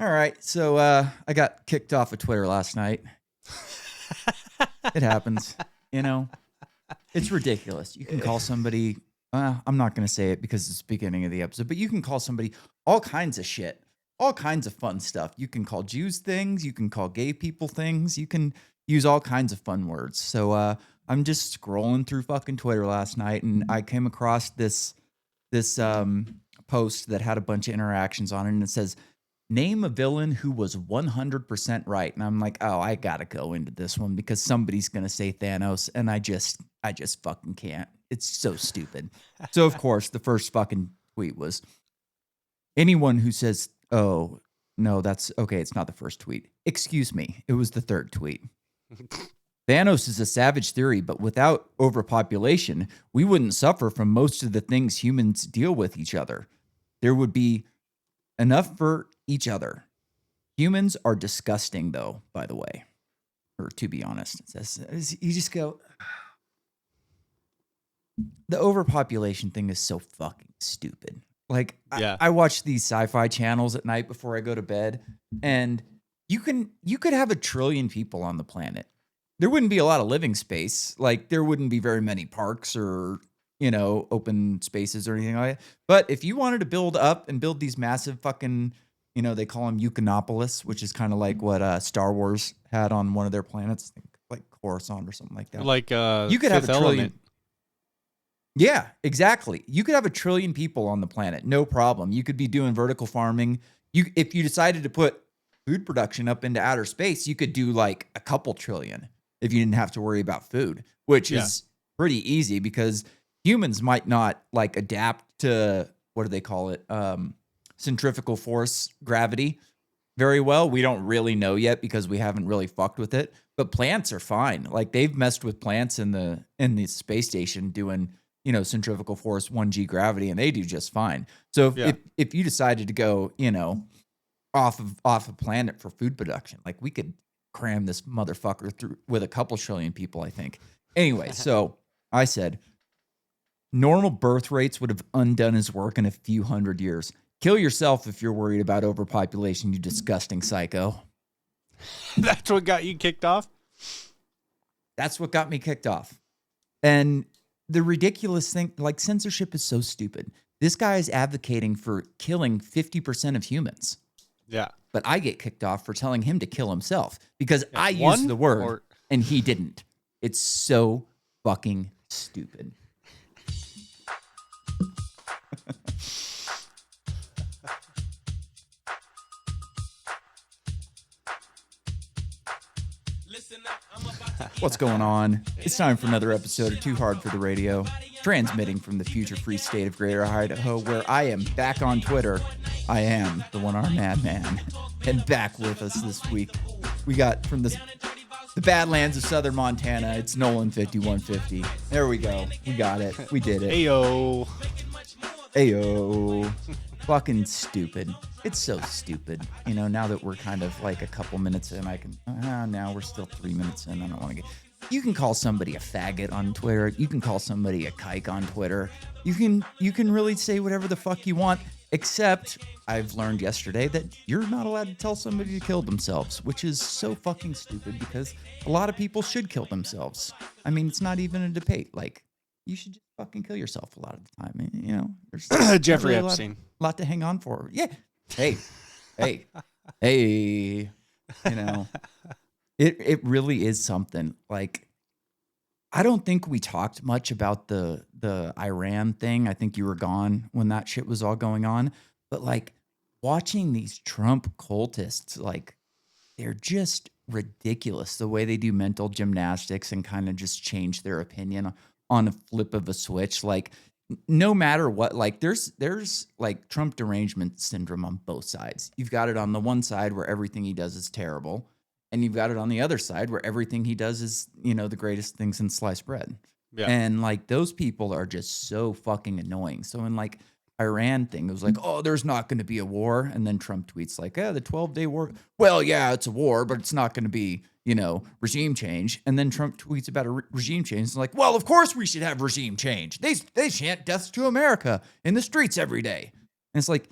All right. So I got kicked off of Twitter last night. It happens. You know, it's ridiculous. You can call somebody, I'm not going to say it because it's the beginning of the episode, but you can call somebody all kinds of shit, all kinds of fun stuff. You can call Jews things. You can call gay people things. You can use all kinds of fun words. So I'm just scrolling through fucking Twitter last night, and I came across this post that had a bunch of interactions on it, and it says, name a villain who was 100% right. And I'm like, oh, I gotta go into this one because somebody's gonna say Thanos, and I just fucking can't. It's so stupid. So of course, the first fucking tweet was, anyone who says, oh, no, that's okay, it's not the first tweet. Excuse me, it was the third tweet. Thanos is a savage theory, but without overpopulation, we wouldn't suffer from most of the things humans deal with each other. There would be enough for each other. Humans are disgusting, though, by the way. Or to be honest, you just go, the overpopulation thing is so fucking stupid. Like, yeah. I watch these sci-fi channels at night before I go to bed, and you could have 1 trillion people on the planet. There wouldn't be a lot of living space. Like, there wouldn't be very many parks or, you know, open spaces or anything like that. But if you wanted to build up and build these massive fucking, you know, they call them Eucanopolis, which is kind of like what Star Wars had on one of their planets, I think, like Coruscant or something like that. Like you could have 1 trillion. Element. Yeah, exactly. You could have 1 trillion people on the planet, no problem. You could be doing vertical farming. If you decided to put food production up into outer space, you could do like a couple trillion if you didn't have to worry about food, which is pretty easy because humans might not like adapt to, what do they call it? Centrifugal force, gravity very well. We don't really know yet because we haven't really fucked with it, but plants are fine. Like, they've messed with plants in the space station doing, you know, centrifugal force, 1G gravity, and they do just fine. So if you decided to go, you know, off a planet for food production, like, we could cram this motherfucker through with a couple trillion people, I think. Anyway, so I said, normal birth rates would have undone his work in a few hundred years. Kill yourself if you're worried about overpopulation, you disgusting psycho. That's what got you kicked off? That's what got me kicked off. And the ridiculous thing, like, censorship is so stupid. This guy is advocating for killing 50% of humans. Yeah. But I get kicked off for telling him to kill himself because I used the word and he didn't. It's so fucking stupid. What's going on? It's time for another episode of Too Hard for the Radio, transmitting from the future-free state of Greater Idaho, where I am back on Twitter. I am the one-armed madman, and back with us this week, we got from the Badlands of Southern Montana. It's Nolan 5150. There we go. We got it. We did it. Ayo. Ayo. Fucking stupid. It's so stupid. You know, now that we're kind of like a couple minutes in, I can, now we're still 3 minutes in. I don't want to get, you can call somebody a faggot on Twitter. You can call somebody a kike on Twitter. You can really say whatever the fuck you want, except I've learned yesterday that you're not allowed to tell somebody to kill themselves, which is so fucking stupid because a lot of people should kill themselves. I mean, it's not even a debate. Like, you should just fucking kill yourself a lot of the time. You know, there's Jeffrey Epstein. A lot to hang on for. Yeah. Hey. You know, it really is something. Like, I don't think we talked much about the Iran thing. I think you were gone when that shit was all going on. But like, watching these Trump cultists, like, they're just ridiculous the way they do mental gymnastics and kind of just change their opinion on a flip of a switch. Like, no matter what, like, there's like Trump derangement syndrome on both sides. You've got it on the one side where everything he does is terrible, and you've got it on the other side where everything he does is, you know, the greatest thing since sliced bread. Yeah. And like, those people are just so fucking annoying. So in like Iran thing, it was like, oh, there's not going to be a war. And then Trump tweets like, the 12-day war. Well, yeah, it's a war, but it's not going to be, you know, regime change. And then Trump tweets about a regime change. It's like, well, of course we should have regime change. They chant death to America in the streets every day. And it's like,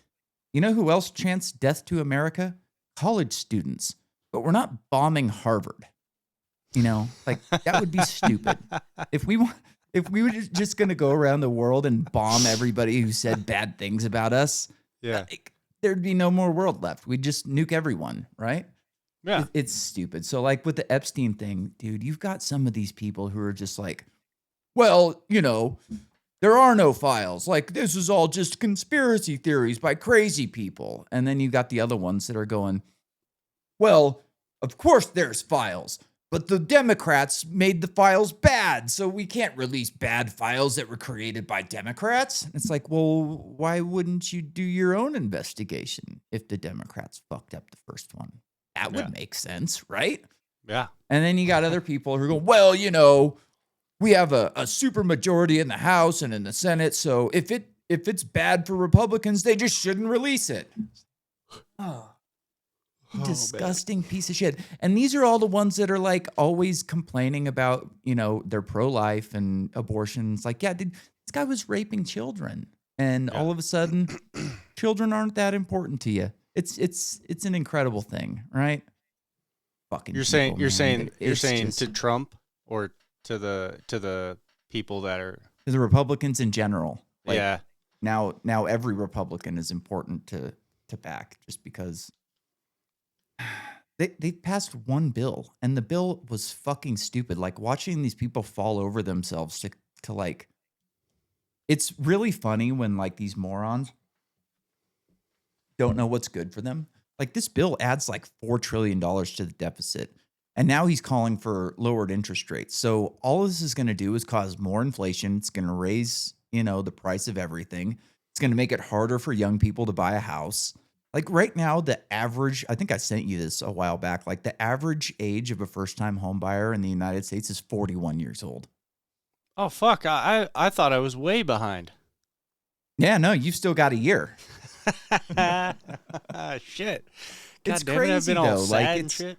you know who else chants death to America? college students, but we're not bombing Harvard. You know, like that would be stupid. If we were just going to go around the world and bomb everybody who said bad things about us, like, there'd be no more world left. We'd just nuke everyone, right? Yeah. It's stupid. So like with the Epstein thing, dude, you've got some of these people who are just like, well, you know, there are no files. Like, this is all just conspiracy theories by crazy people. And then you got the other ones that are going, well, of course there's files, but the Democrats made the files bad, so we can't release bad files that were created by Democrats. It's like, well, why wouldn't you do your own investigation if the Democrats fucked up the first one? That would make sense, right? Yeah. And then you got other people who are going, well, you know, we have a super majority in the House and in the Senate, so if it's bad for Republicans, they just shouldn't release it. Oh, disgusting piece of shit. And these are all the ones that are like always complaining about, you know, they're pro-life and abortion. It's like, yeah, dude, this guy was raping children, and all of a sudden, children aren't that important to you. It's an incredible thing, right? Fucking. You're people, saying just, to Trump or to the people that are to the Republicans in general. Like, yeah. Now every Republican is important to back, just because they passed one bill, and the bill was fucking stupid. Like, watching these people fall over themselves to like, it's really funny when like these morons don't know what's good for them. Like, this bill adds like $4 trillion to the deficit. And now he's calling for lowered interest rates. So all this is going to do is cause more inflation. It's going to raise, you know, the price of everything. It's going to make it harder for young people to buy a house. Like right now, the average, I think I sent you this a while back, like the average age of a first-time home buyer in the United States is 41 years old. Oh, fuck. I thought I was way behind. Yeah, no, you've still got a year. Shit. It's God damn crazy, it, I've been all though. sad Like, and it's, shit.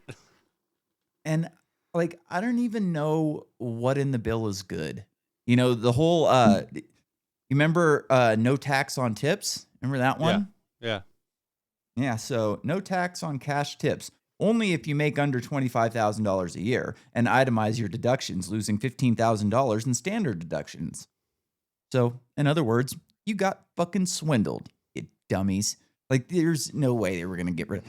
and like, I don't even know what in the bill is good. You know, the whole, you remember no tax on tips? Remember that one? Yeah. Yeah, so no tax on cash tips, only if you make under $25,000 a year, and itemize your deductions, losing $15,000 in standard deductions. So, in other words, you got fucking swindled, you dummies. Like, there's no way they were going to get rid of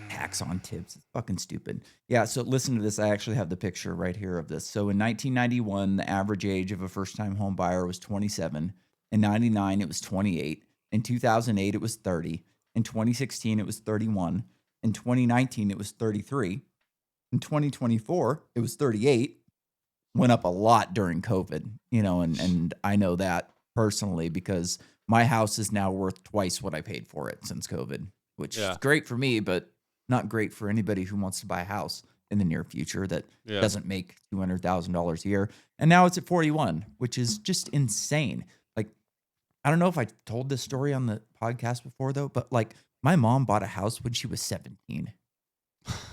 tax on tips. It's fucking stupid. Yeah, so listen to this. I actually have the picture right here of this. So, in 1991, the average age of a first-time home buyer was 27. In 99, it was 28. In 2008, it was 30. In 2016, it was 31. In 2019, it was 33. In 2024, it was 38. Went up a lot during COVID, you know, and I know that personally because my house is now worth twice what I paid for it since COVID, which is great for me, but not great for anybody who wants to buy a house in the near future that doesn't make $200,000 a year. And now it's at 41, which is just insane. I don't know if I told this story on the podcast before, though, but like my mom bought a house when she was 17.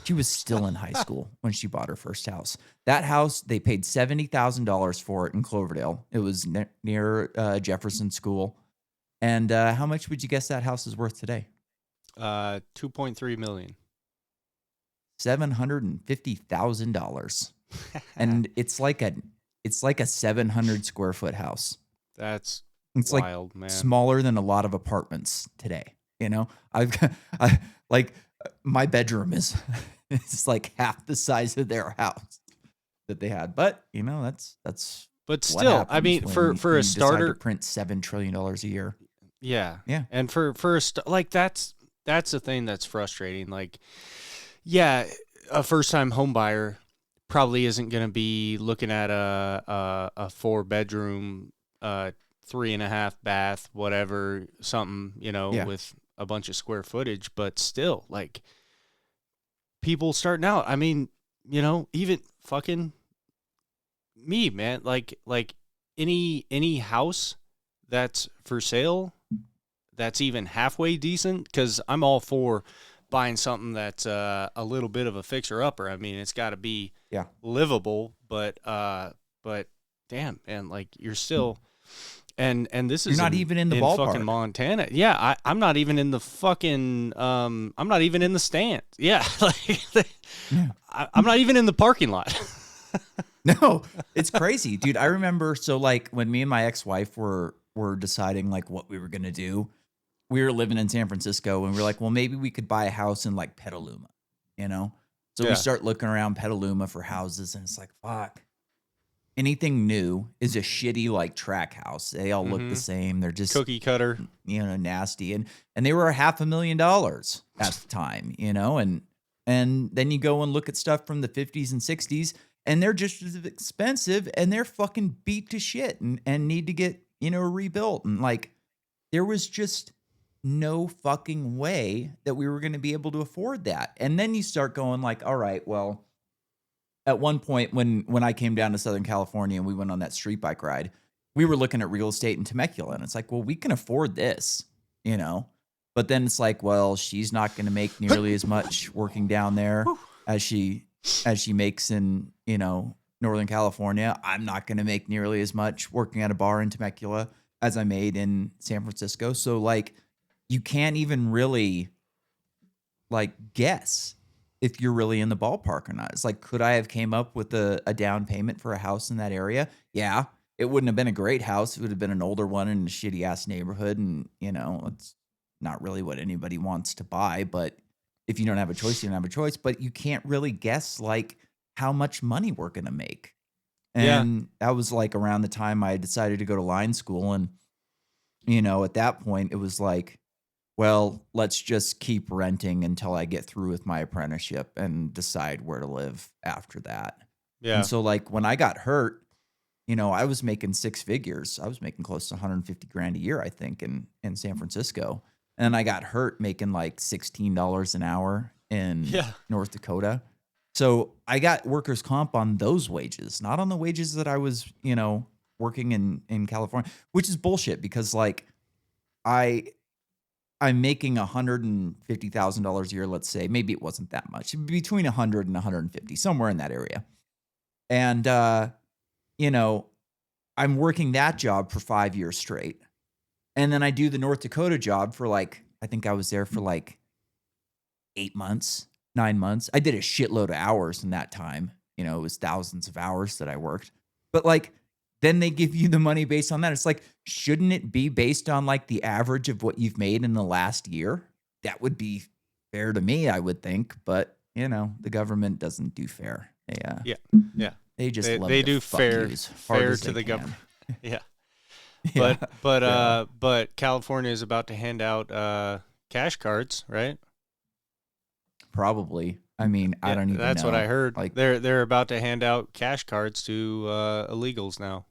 She was still in high school when she bought her first house. That house, they paid $70,000 for it in Cloverdale. It was near Jefferson School. And how much would you guess that house is worth today? $2.3 million. $750,000. And it's like a 700 square foot house. It's wild, like man. Smaller than a lot of apartments today. You know, like my bedroom is it's like half the size of their house that they had. But you know, that's. But still, I mean, for a starter, to print $7 trillion a year. Yeah. Yeah. And for like that's the thing that's frustrating. Like, yeah, a first time home buyer probably isn't going to be looking at a 4-bedroom, 3.5 bath, whatever, something, you know, with a bunch of square footage, but still, like, people starting out, I mean, you know, even fucking me, man, like any house that's for sale that's even halfway decent, because I'm all for buying something that's a little bit of a fixer-upper. I mean, it's got to be livable, but damn, man, like, you're still... And this You're is not even in the fucking ballpark. Montana. Yeah, I'm not even in the fucking I'm not even in the stand. Yeah, like Yeah. I'm not even in the parking lot. No, it's crazy, dude. I remember, so like when me and my ex-wife were deciding like what we were gonna do, we were living in San Francisco, and we were like, well, maybe we could buy a house in like Petaluma, you know? So we Yeah. start looking around Petaluma for houses, and it's like, fuck. Anything new is a shitty like track house. They all look the same. They're just Cookie cutter. nasty. And they were $500,000 at the time, and then you go and look at stuff from the 50s and 60s, and they're just as expensive, and they're fucking beat to shit and need to get, rebuilt. And like, there was just no fucking way that we were going to be able to afford that. And then you start going like, all right, well, at one point when I came down to Southern California and we went on that street bike ride, we were looking at real estate in Temecula, and it's like, well, we can afford this, but then it's like, well, she's not going to make nearly as much working down there as she makes in, Northern California. I'm not going to make nearly as much working at a bar in Temecula as I made in San Francisco. So like, you can't even really like guess if you're really in the ballpark or not. It's like, could I have came up with a down payment for a house in that area? Yeah. It wouldn't have been a great house. It would have been an older one in a shitty ass neighborhood. And, it's not really what anybody wants to buy. But if you don't have a choice, you don't have a choice. But you can't really guess like how much money we're going to make. And that was like around the time I decided to go to line school. And, at that point, it was like, well, let's just keep renting until I get through with my apprenticeship and decide where to live after that. Yeah. And so like when I got hurt, I was making six figures. I was making close to 150 grand a year, I think, in San Francisco. And I got hurt making like $16 an hour in North Dakota. So I got workers' comp on those wages, not on the wages that I was, working in California, which is bullshit because like I'm making $150,000 a year, let's say. Maybe it wasn't that much. Between 100 and 150, somewhere in that area. And, I'm working that job for 5 years straight. And then I do the North Dakota job for like, I think I was there for like 8 months, 9 months. I did a shitload of hours in that time. It was thousands of hours that I worked. But like, then they give you the money based on that. It's like, shouldn't it be based on like the average of what you've made in the last year? That would be fair to me, I would think. But, the government doesn't do fair. They just love they to do fuck fair you as hard fair as to they the can. government. Yeah. Yeah. But California is about to hand out cash cards, right? Probably. I mean, I don't even that's know. what I heard. Like, They're about to hand out cash cards to illegals now.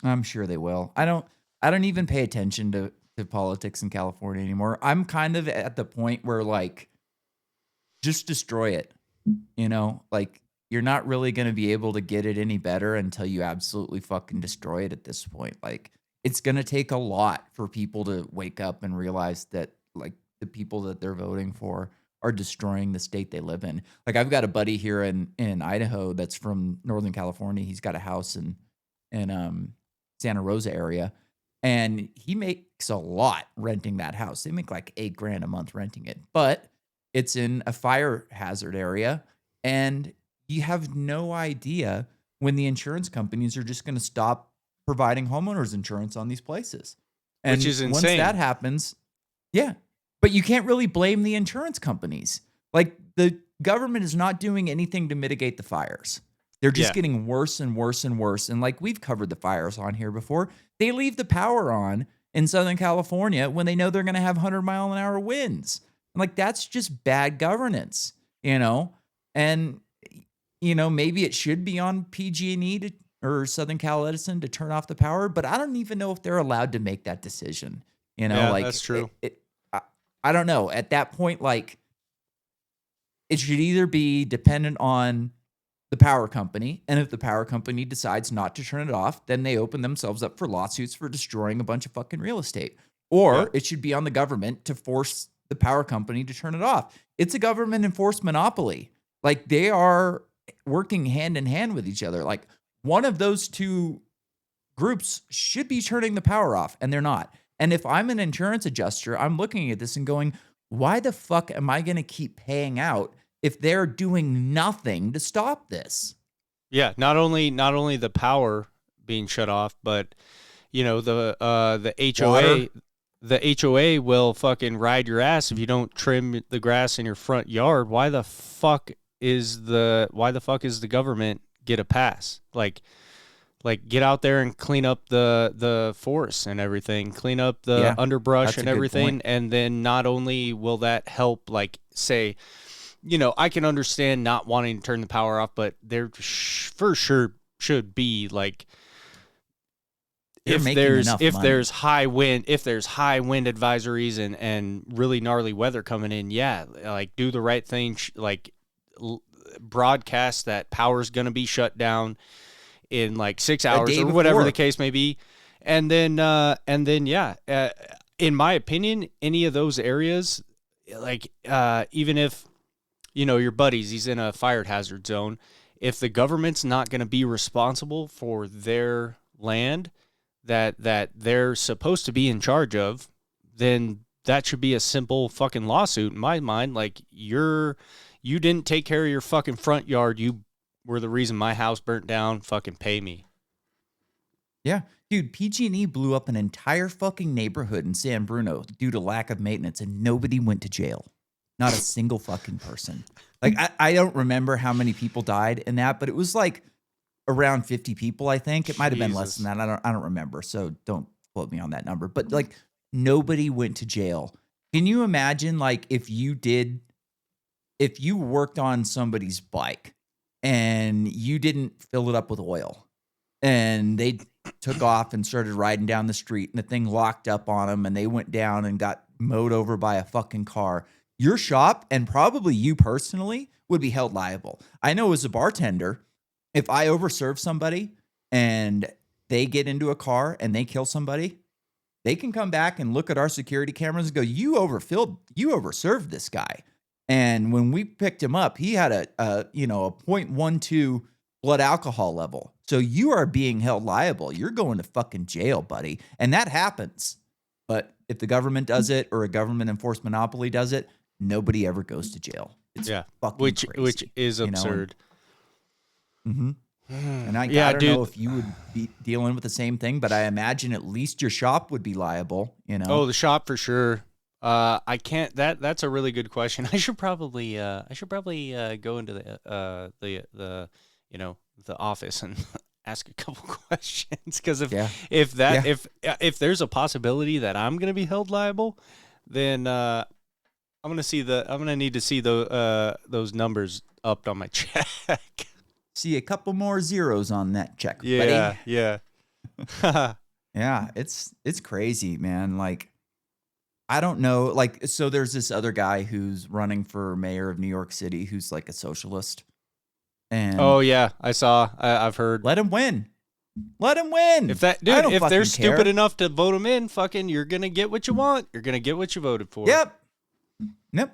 I'm sure they will. I don't even pay attention to politics in California anymore. I'm kind of at the point where like, just destroy it. Like, you're not really going to be able to get it any better until you absolutely fucking destroy it at this point. Like, it's going to take a lot for people to wake up and realize that like the people that they're voting for are destroying the state they live in. Like, I've got a buddy here in Idaho that's from Northern California. He's got a house in Santa Rosa area, and he makes a lot renting that house. They make like $8,000 a month renting it, but it's in a fire hazard area, and you have no idea when the insurance companies are just going to stop providing homeowners insurance on these places. And Which is insane. Once that happens, but you can't really blame the insurance companies. Like, the government is not doing anything to mitigate the fires. They're just getting worse and worse and worse. And like, we've covered the fires on here before. They leave the power on in Southern California when they know they're going to have 100-mile-an-hour winds. And like, that's just bad governance, And maybe it should be on PG&E or Southern Cal Edison to turn off the power, but I don't even know if they're allowed to make that decision. Like, that's true. I don't know. At that point, like, it should either be dependent on the power company, and if the power company decides not to turn it off, then they open themselves up for lawsuits for destroying a bunch of fucking real estate. Or it should be on the government to force the power company to turn it off. It's a government enforced monopoly. Like, they are working hand in hand with each other. Like, one of those two groups should be turning the power off, and they're not. And if I'm an insurance adjuster, I'm looking at this and going, why the fuck am I going to keep paying out if they're doing nothing to stop this? Yeah, not only the power being shut off, but the HOA Water. the HOA will fucking ride your ass if you don't trim the grass in your front yard. Why the fuck is the government get a pass? Like get out there and clean up the forests and everything, clean up the underbrush and everything, and then not only will that help, like, say, I can understand not wanting to turn the power off, but there for sure should be, like, if there's high wind advisories and really gnarly weather coming in, like, do the right thing, like broadcast that power's going to be shut down in like 6 hours or whatever the case may be. And then in my opinion, any of those areas, like, even if, your buddies, he's in a fire hazard zone, if the government's not going to be responsible for their land that they're supposed to be in charge of, then that should be a simple fucking lawsuit in my mind. Like, you didn't take care of your fucking front yard. You were the reason my house burnt down. Fucking pay me. Yeah. Dude, PG&E blew up an entire fucking neighborhood in San Bruno due to lack of maintenance, and nobody went to jail. Not a single fucking person. Like, I don't remember how many people died in that, but it was like around 50 people, I think. It might have been less than that. I don't remember, so don't quote me on that number. But, like, nobody went to jail. Can you imagine, like, if you worked on somebody's bike and you didn't fill it up with oil, and they took off and started riding down the street, and the thing locked up on them, and they went down and got mowed over by a fucking car, your shop, and probably you personally, would be held liable. I know as a bartender, if I overserve somebody and they get into a car and they kill somebody, they can come back and look at our security cameras and go, you overserved this guy. And when we picked him up, he had a 0.12 blood alcohol level. So you are being held liable. You're going to fucking jail, buddy. And that happens. But if the government does it, or a government enforced monopoly does it, nobody ever goes to jail. It's fucking crazy, which is absurd. And I don't know if you would be dealing with the same thing, but I imagine at least your shop would be liable, Oh, the shop for sure. I can't. That's a really good question. I should probably go into the office and ask a couple questions, because if there's a possibility that I'm going to be held liable, then I'm going to need to see those numbers upped on my check. See a couple more zeros on that check, buddy. Yeah. Yeah, it's crazy, man. Like, I don't know. Like, so there's this other guy who's running for mayor of New York City who's like a socialist. And oh yeah, I've heard. Let him win. If they're stupid enough to vote him in, fucking, you're gonna get what you want. You're gonna get what you voted for. Yep.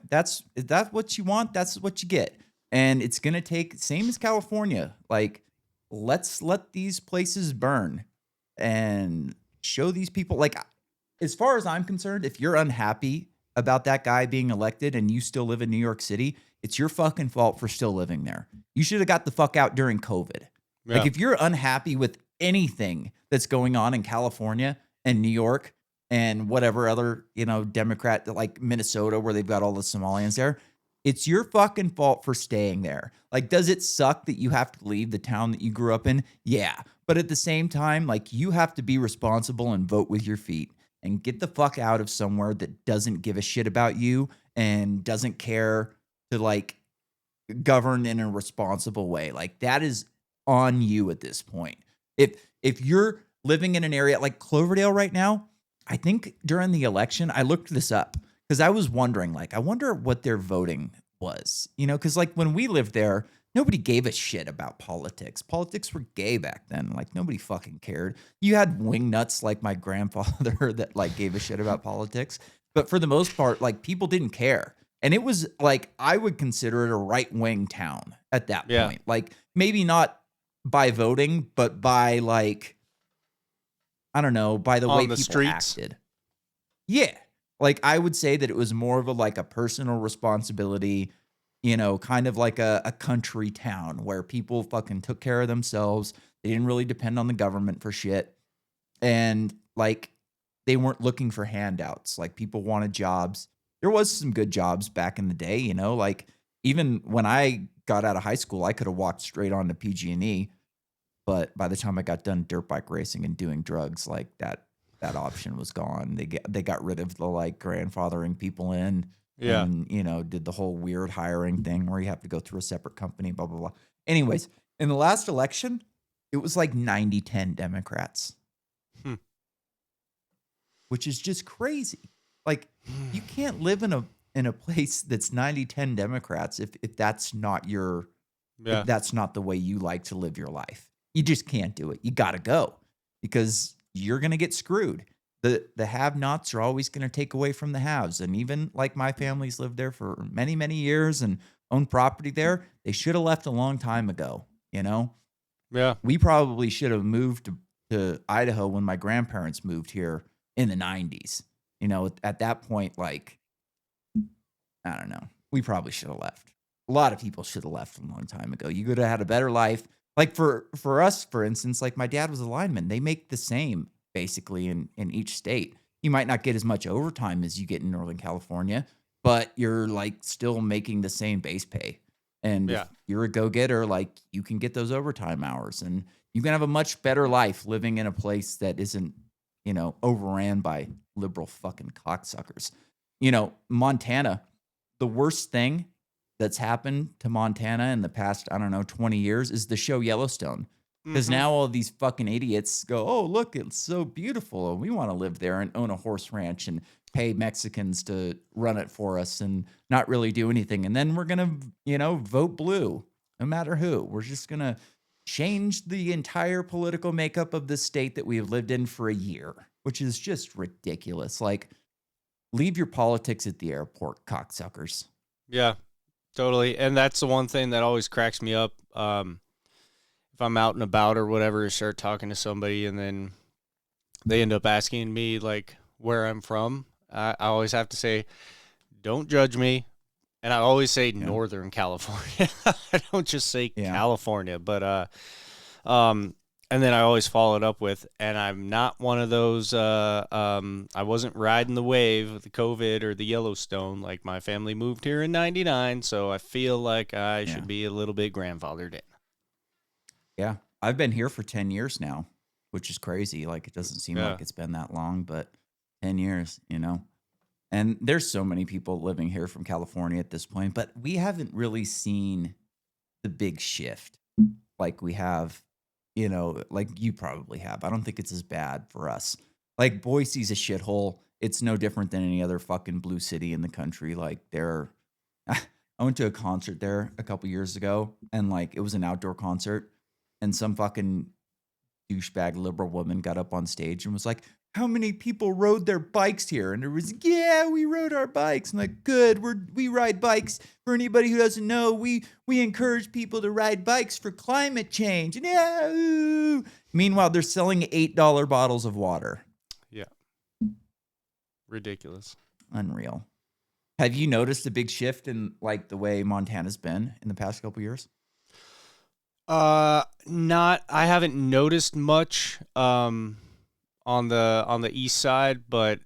That's what you want. That's what you get. And it's gonna take, same as California. Like, let's let these places burn and show these people. Like, as far as I'm concerned, if you're unhappy about that guy being elected and you still live in New York City, it's your fucking fault for still living there. You should have got the fuck out during COVID. Yeah. Like, if you're unhappy with anything that's going on in California and New York and whatever other, Democrat, like Minnesota, where they've got all the Somalians there, it's your fucking fault for staying there. Like, does it suck that you have to leave the town that you grew up in? Yeah. But at the same time, like, you have to be responsible and vote with your feet and get the fuck out of somewhere that doesn't give a shit about you and doesn't care to, like, govern in a responsible way. Like, that is on you at this point. If you're living in an area like Cloverdale right now, I think during the election, I looked this up because I was wondering, like, I wonder what their voting was, because, like, when we lived there, nobody gave a shit about politics. Politics were gay back then. Like, nobody fucking cared. You had wingnuts like my grandfather that, like, gave a shit about politics. But for the most part, like, people didn't care. And it was, like, I would consider it a right-wing town at that point. Like, maybe not by voting, but by, like, I don't know, by the way On the people streets? acted. Yeah. Like I would say that it was more of a like a personal responsibility, kind of like a country town where people fucking took care of themselves. They didn't really depend on the government for shit. And like they weren't looking for handouts. Like people wanted jobs. There was some good jobs back in the day, like even when I got out of high school, I could have walked straight on to PG&E, but by the time I got done dirt bike racing and doing drugs, like that option was gone. They got rid of the like grandfathering people in Yeah. and, did the whole weird hiring thing where you have to go through a separate company, blah blah blah. Anyways, in the last election, it was like 90-10 Democrats, Hmm. which is just crazy. Like you can't live in a place that's 90-10 Democrats if that's not if Yeah. that's not the way you like to live your life. You just can't do it. You got to go because you're going to get screwed. The have-nots are always going to take away from the haves. And even like my family's lived there for many, many years and owned property there, they should have left a long time ago, Yeah. We probably should have moved to Idaho when my grandparents moved here in the 90s. At that point, like, I don't know. We probably should have left. A lot of people should have left a long time ago. You could have had a better life. Like for us, for instance, like my dad was a lineman. They make the same basically in each state. You might not get as much overtime as you get in Northern California, but you're like still making the same base pay. And Yeah. if you're a go-getter, like you can get those overtime hours and you can have a much better life living in a place that isn't, overran by liberal fucking cocksuckers. Montana, the worst thing that's happened to Montana in the past, I don't know, 20 years is the show Yellowstone. Because Mhm. now all these fucking idiots go, oh, look, it's so beautiful. We want to live there and own a horse ranch and pay Mexicans to run it for us and not really do anything. And then we're going to, vote blue, no matter who. We're just going to change the entire political makeup of the state that we have lived in for a year, which is just ridiculous. Like, leave your politics at the airport, cocksuckers. Yeah. Totally. And that's the one thing that always cracks me up. If I'm out and about or whatever, start talking to somebody and then they end up asking me like where I'm from, I always have to say, don't judge me. And I always say Yeah. Northern California. I don't just say Yeah. California, but and then I always follow it up with, and I'm not one of those. I wasn't riding the wave of the COVID or the Yellowstone. Like my family moved here in '99, so I feel like I should be a little bit grandfathered in. Yeah. I've been here for 10 years now, which is crazy. Like it doesn't seem like it's been that long, but 10 years, And there's so many people living here from California at this point, but we haven't really seen the big shift like we have, like you probably have. I don't think it's as bad for us. Like Boise's a shithole. It's no different than any other fucking blue city in the country. Like I went to a concert there a couple years ago and like it was an outdoor concert and some fucking douchebag liberal woman got up on stage and was like, how many people rode their bikes here? And there was, yeah, we rode our bikes. I'm like, good, we ride bikes. For anybody who doesn't know, we encourage people to ride bikes for climate change. And yeah, ooh. Meanwhile, they're selling $8 bottles of water. Yeah. Ridiculous. Unreal. Have you noticed a big shift in like the way Montana's been in the past couple years? Not. I haven't noticed much. On the east side, but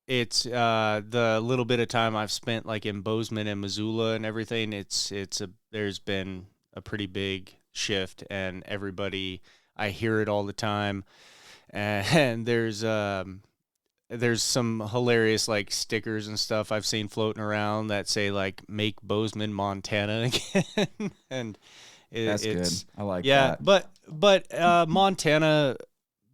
it's the little bit of time I've spent like in Bozeman and Missoula and everything. There's been a pretty big shift, and everybody, I hear it all the time, and there's some hilarious like stickers and stuff I've seen floating around that say like "Make Bozeman, Montana" again, and That's it's good. I like that. But Montana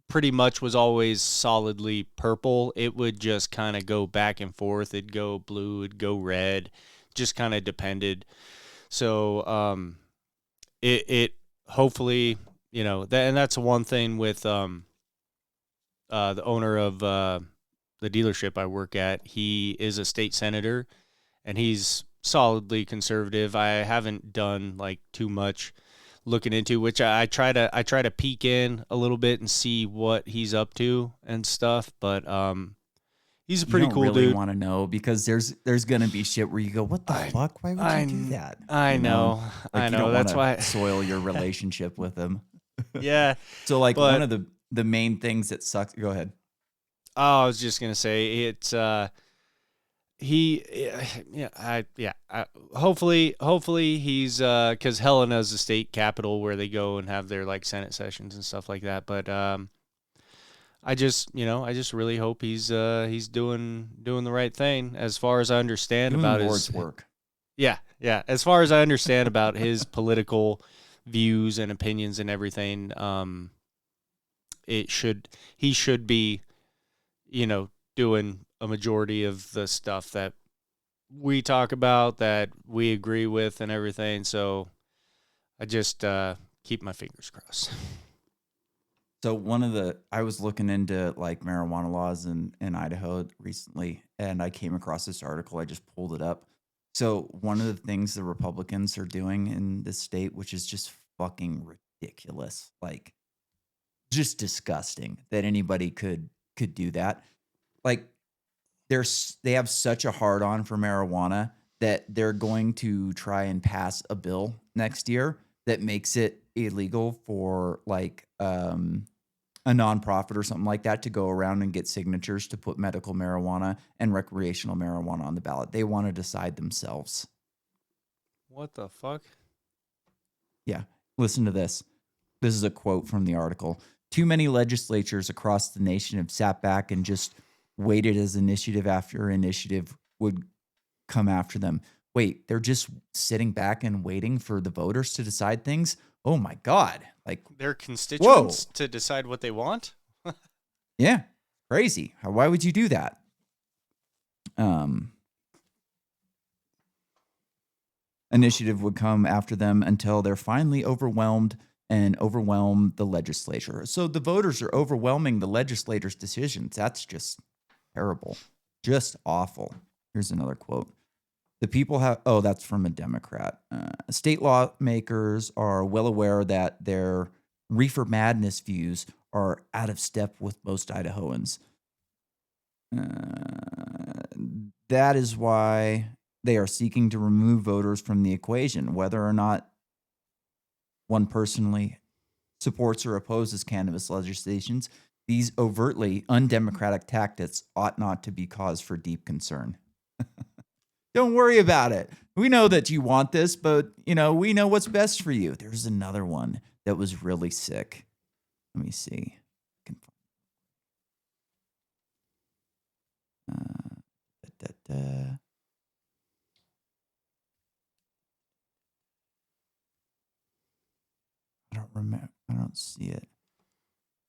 pretty much was always solidly purple. It would just kind of go back and forth. It'd go blue, it'd go red, just kind of depended. So it hopefully, and that's one thing with the owner of the dealership I work at. He is a state senator and he's solidly conservative. I haven't done like too much looking into, which I try to peek in a little bit and see what he's up to and stuff. But he's a You pretty don't cool really dude. want to know because there's gonna be shit where you go, what the fuck? Why would you do that? I You know. Like I you know. don't want That's why. to soil your relationship with him. Yeah. So like one But of the main things that sucks. Go ahead. I was just gonna say it's he hopefully he's because Helena's the state capital where they go and have their like Senate sessions and stuff like that. But I just really hope he's doing the right thing as far as I understand Doing about the his Lord's work. yeah as far as I understand about his political views and opinions and everything. He should be doing a majority of the stuff that we talk about, that we agree with and everything. So I just keep my fingers crossed. So I was looking into like marijuana laws in Idaho recently, and I came across this article. I just pulled it up. So one of the things the Republicans are doing in this state, which is just fucking ridiculous, like just disgusting that anybody could do that. Like they have such a hard on for marijuana that they're going to try and pass a bill next year that makes it illegal for like a nonprofit or something like that to go around and get signatures to put medical marijuana and recreational marijuana on the ballot. They want to decide themselves. What the fuck? Yeah. Listen to this. This is a quote from the article. Too many legislatures across the nation have sat back and just waited as initiative after initiative would come after them. Wait, they're just sitting back and waiting for the voters to decide things? Oh my God. Like their constituents to decide what they want? Yeah. Crazy. Why would you do that? Initiative would come after them until they're finally overwhelmed and overwhelm the legislature. So the voters are overwhelming the legislature's decisions. That's just terrible. Just awful. Here's another quote. The people have, that's from a Democrat. State lawmakers are well aware that their reefer madness views are out of step with most Idahoans. That is why they are seeking to remove voters from the equation, whether or not one personally supports or opposes cannabis legislations. These overtly undemocratic tactics ought not to be cause for deep concern. Don't worry about it. We know that you want this, but we know what's best for you. There's another one that was really sick. Let me see. I don't remember. I don't see it.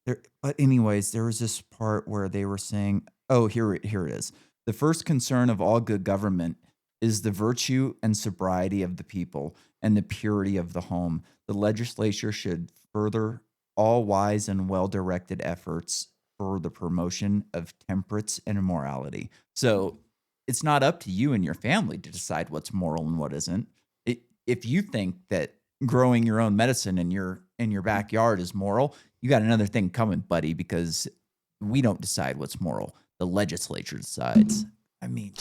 But anyways, there was this part where they were saying, here it is. The first concern of all good government is the virtue and sobriety of the people and the purity of the home. The legislature should further all wise and well-directed efforts for the promotion of temperance and morality. So it's not up to you and your family to decide what's moral and what isn't. If you think that growing your own medicine in your backyard is moral, you got another thing coming, buddy, because we don't decide what's moral. The legislature decides. I mean,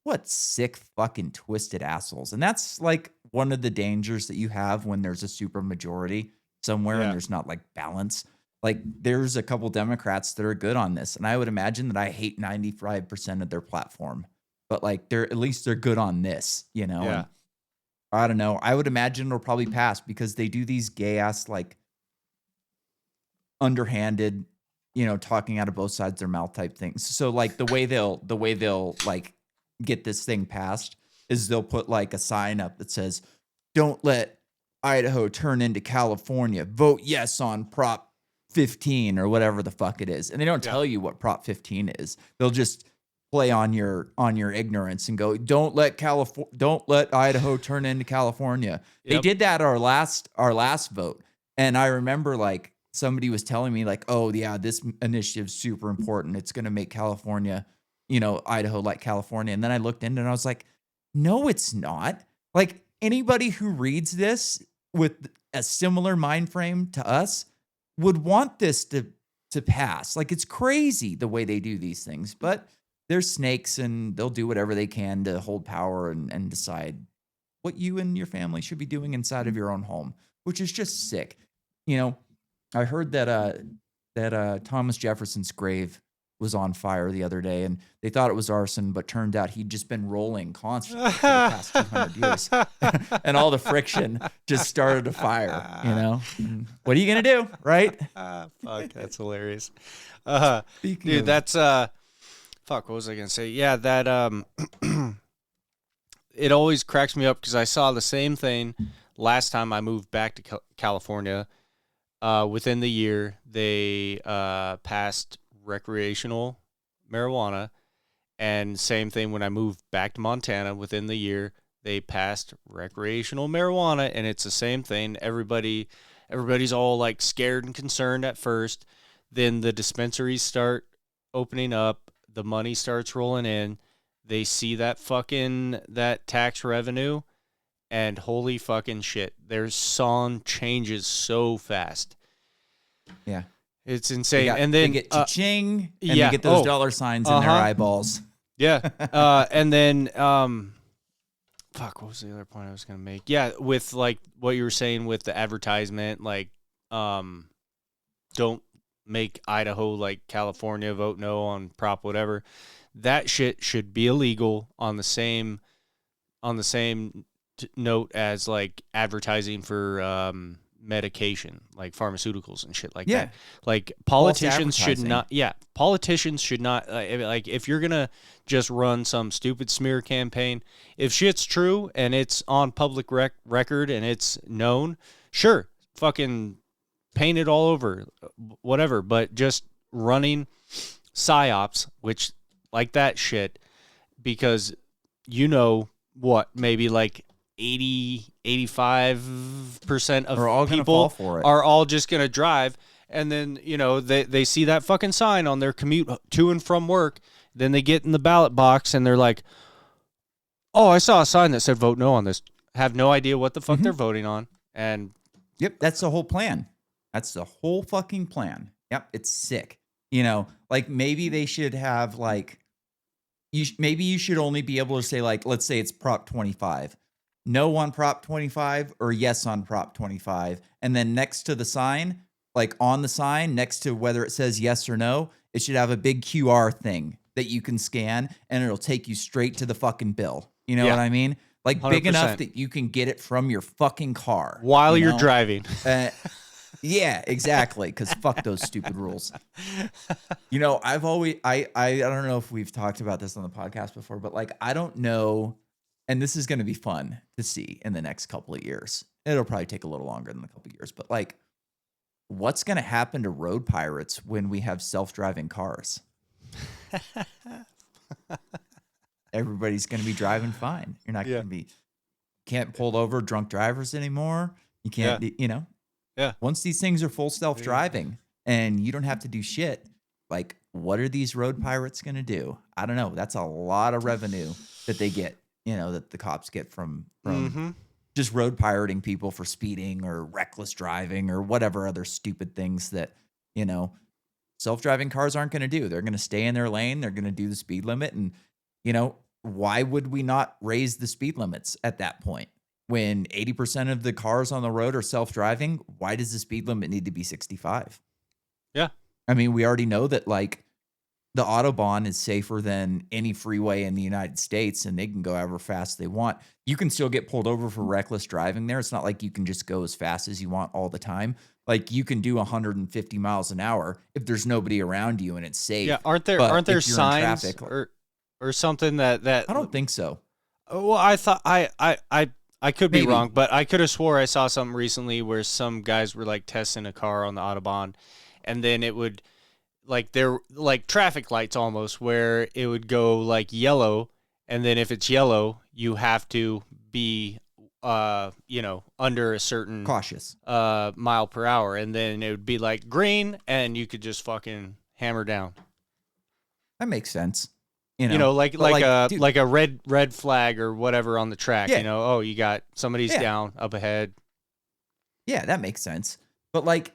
what sick fucking twisted assholes. And that's like one of the dangers that you have when there's a super majority somewhere and there's not like balance. Like there's a couple Democrats that are good on this. And I would imagine that I hate 95% of their platform, but like at least they're good on this, Yeah. And I don't know. I would imagine it'll probably pass because they do these gay ass, like underhanded, talking out of both sides of their mouth type things. So like the way they'll like get this thing passed is they'll put like a sign up that says, "Don't let Idaho turn into California. Vote yes on Prop 15 or whatever the fuck it is." And they don't tell you what Prop 15 is. They'll just play on your ignorance and go, don't let Idaho turn into California. Yep. They did that our last vote. And I remember like somebody was telling me like, oh yeah, this initiative's super important. It's going to make California, Idaho like California. And then I looked into it and I was like, no, it's not. Like anybody who reads this with a similar mind frame to us would want this to pass. Like, it's crazy the way they do these things, but they're snakes and they'll do whatever they can to hold power and decide what you and your family should be doing inside of your own home, which is just sick. You know, I heard that Thomas Jefferson's grave was on fire the other day, and they thought it was arson, but turned out he'd just been rolling constantly for the past 200 years. And all the friction just started a fire, you know? And what are you going to do, right? Fuck, that's hilarious. Speaking of, That's, fuck, what was I going to say? Yeah, that, it always cracks me up because I saw the same thing last time I moved back to California. Within the year, they passed recreational marijuana, and same thing when I moved back to Montana. Within the year, they passed recreational marijuana, and it's the same thing. Everybody's all like scared and concerned at first. Then the dispensaries start opening up, the money starts rolling in. They see that tax revenue, and holy fucking shit, their song changes so fast. Yeah. It's insane. And then they get cha-ching, and they get those dollar signs in their eyeballs. Yeah. And then, fuck, what was the other point I was going to make? Yeah, with like what you were saying with the advertisement, like, don't make Idaho like California, vote no on Prop whatever. That shit should be illegal on the same note as like advertising for medication, like pharmaceuticals and shit like that. Like politicians should not. Yeah, politicians should not. Like if you're gonna just run some stupid smear campaign, if shit's true and it's on public record and it's known, sure, fucking paint it all over, whatever. But just running psyops, which like that shit, because you know what, maybe like 85% of all people for it. are all just going to drive. And then, you know, they see that fucking sign on their commute to and from work. Then they get in the ballot box and they're like, oh, I saw a sign that said vote no on this. Have no idea what the fuck they're voting on. And yep, that's the whole plan. That's the whole fucking plan. Yep, it's sick. You know, like maybe they should have like, maybe you should only be able to say like, let's say it's Prop 25. No on Prop 25 or yes on Prop 25. And then next to the sign, like on the sign, next to whether it says yes or no, it should have a big QR thing that you can scan and it'll take you straight to the fucking bill. You know what I mean? Like 100%. Big enough that you can get it from your fucking car. While you're driving. Yeah, exactly. Because fuck those stupid rules. You know, I don't know if we've talked about this on the podcast before, but like, I don't know. And this is going to be fun to see in the next couple of years. It'll probably take a little longer than a couple of years, but like, what's going to happen to road pirates when we have self-driving cars? Everybody's going to be driving fine. You're not going to can't pull over drunk drivers anymore. You can't, you know, once these things are full self-driving and you don't have to do shit, like, what are these road pirates going to do? I don't know. That's a lot of revenue that they get. You know, that the cops get from just road pirating people for speeding or reckless driving or whatever other stupid things that, you know, self-driving cars aren't going to do. They're going to stay in their lane. They're going to do the speed limit. And, you know, why would we not raise the speed limits at that point? When 80% of the cars on the road are self-driving, why does the speed limit need to be 65? Yeah. I mean, we already know that, like, the Autobahn is safer than any freeway in the United States, and they can go however fast they want. You can still get pulled over for reckless driving there. It's not like you can just go as fast as you want all the time. Like, you can do 150 miles an hour if there's nobody around you and it's safe. Yeah, aren't there signs or something that I don't think so. Well, I thought I could be wrong, but I could have swore I saw something recently where some guys were like testing a car on the Autobahn, and then it would, like, they're like traffic lights almost, where it would go like yellow, and then if it's yellow, you have to be you know, under a certain cautious mile per hour, and then it would be like green, and you could just fucking hammer down. That makes sense. You know, like a red flag or whatever on the track. You know, oh, you got somebody's down up ahead. Yeah, that makes sense. But like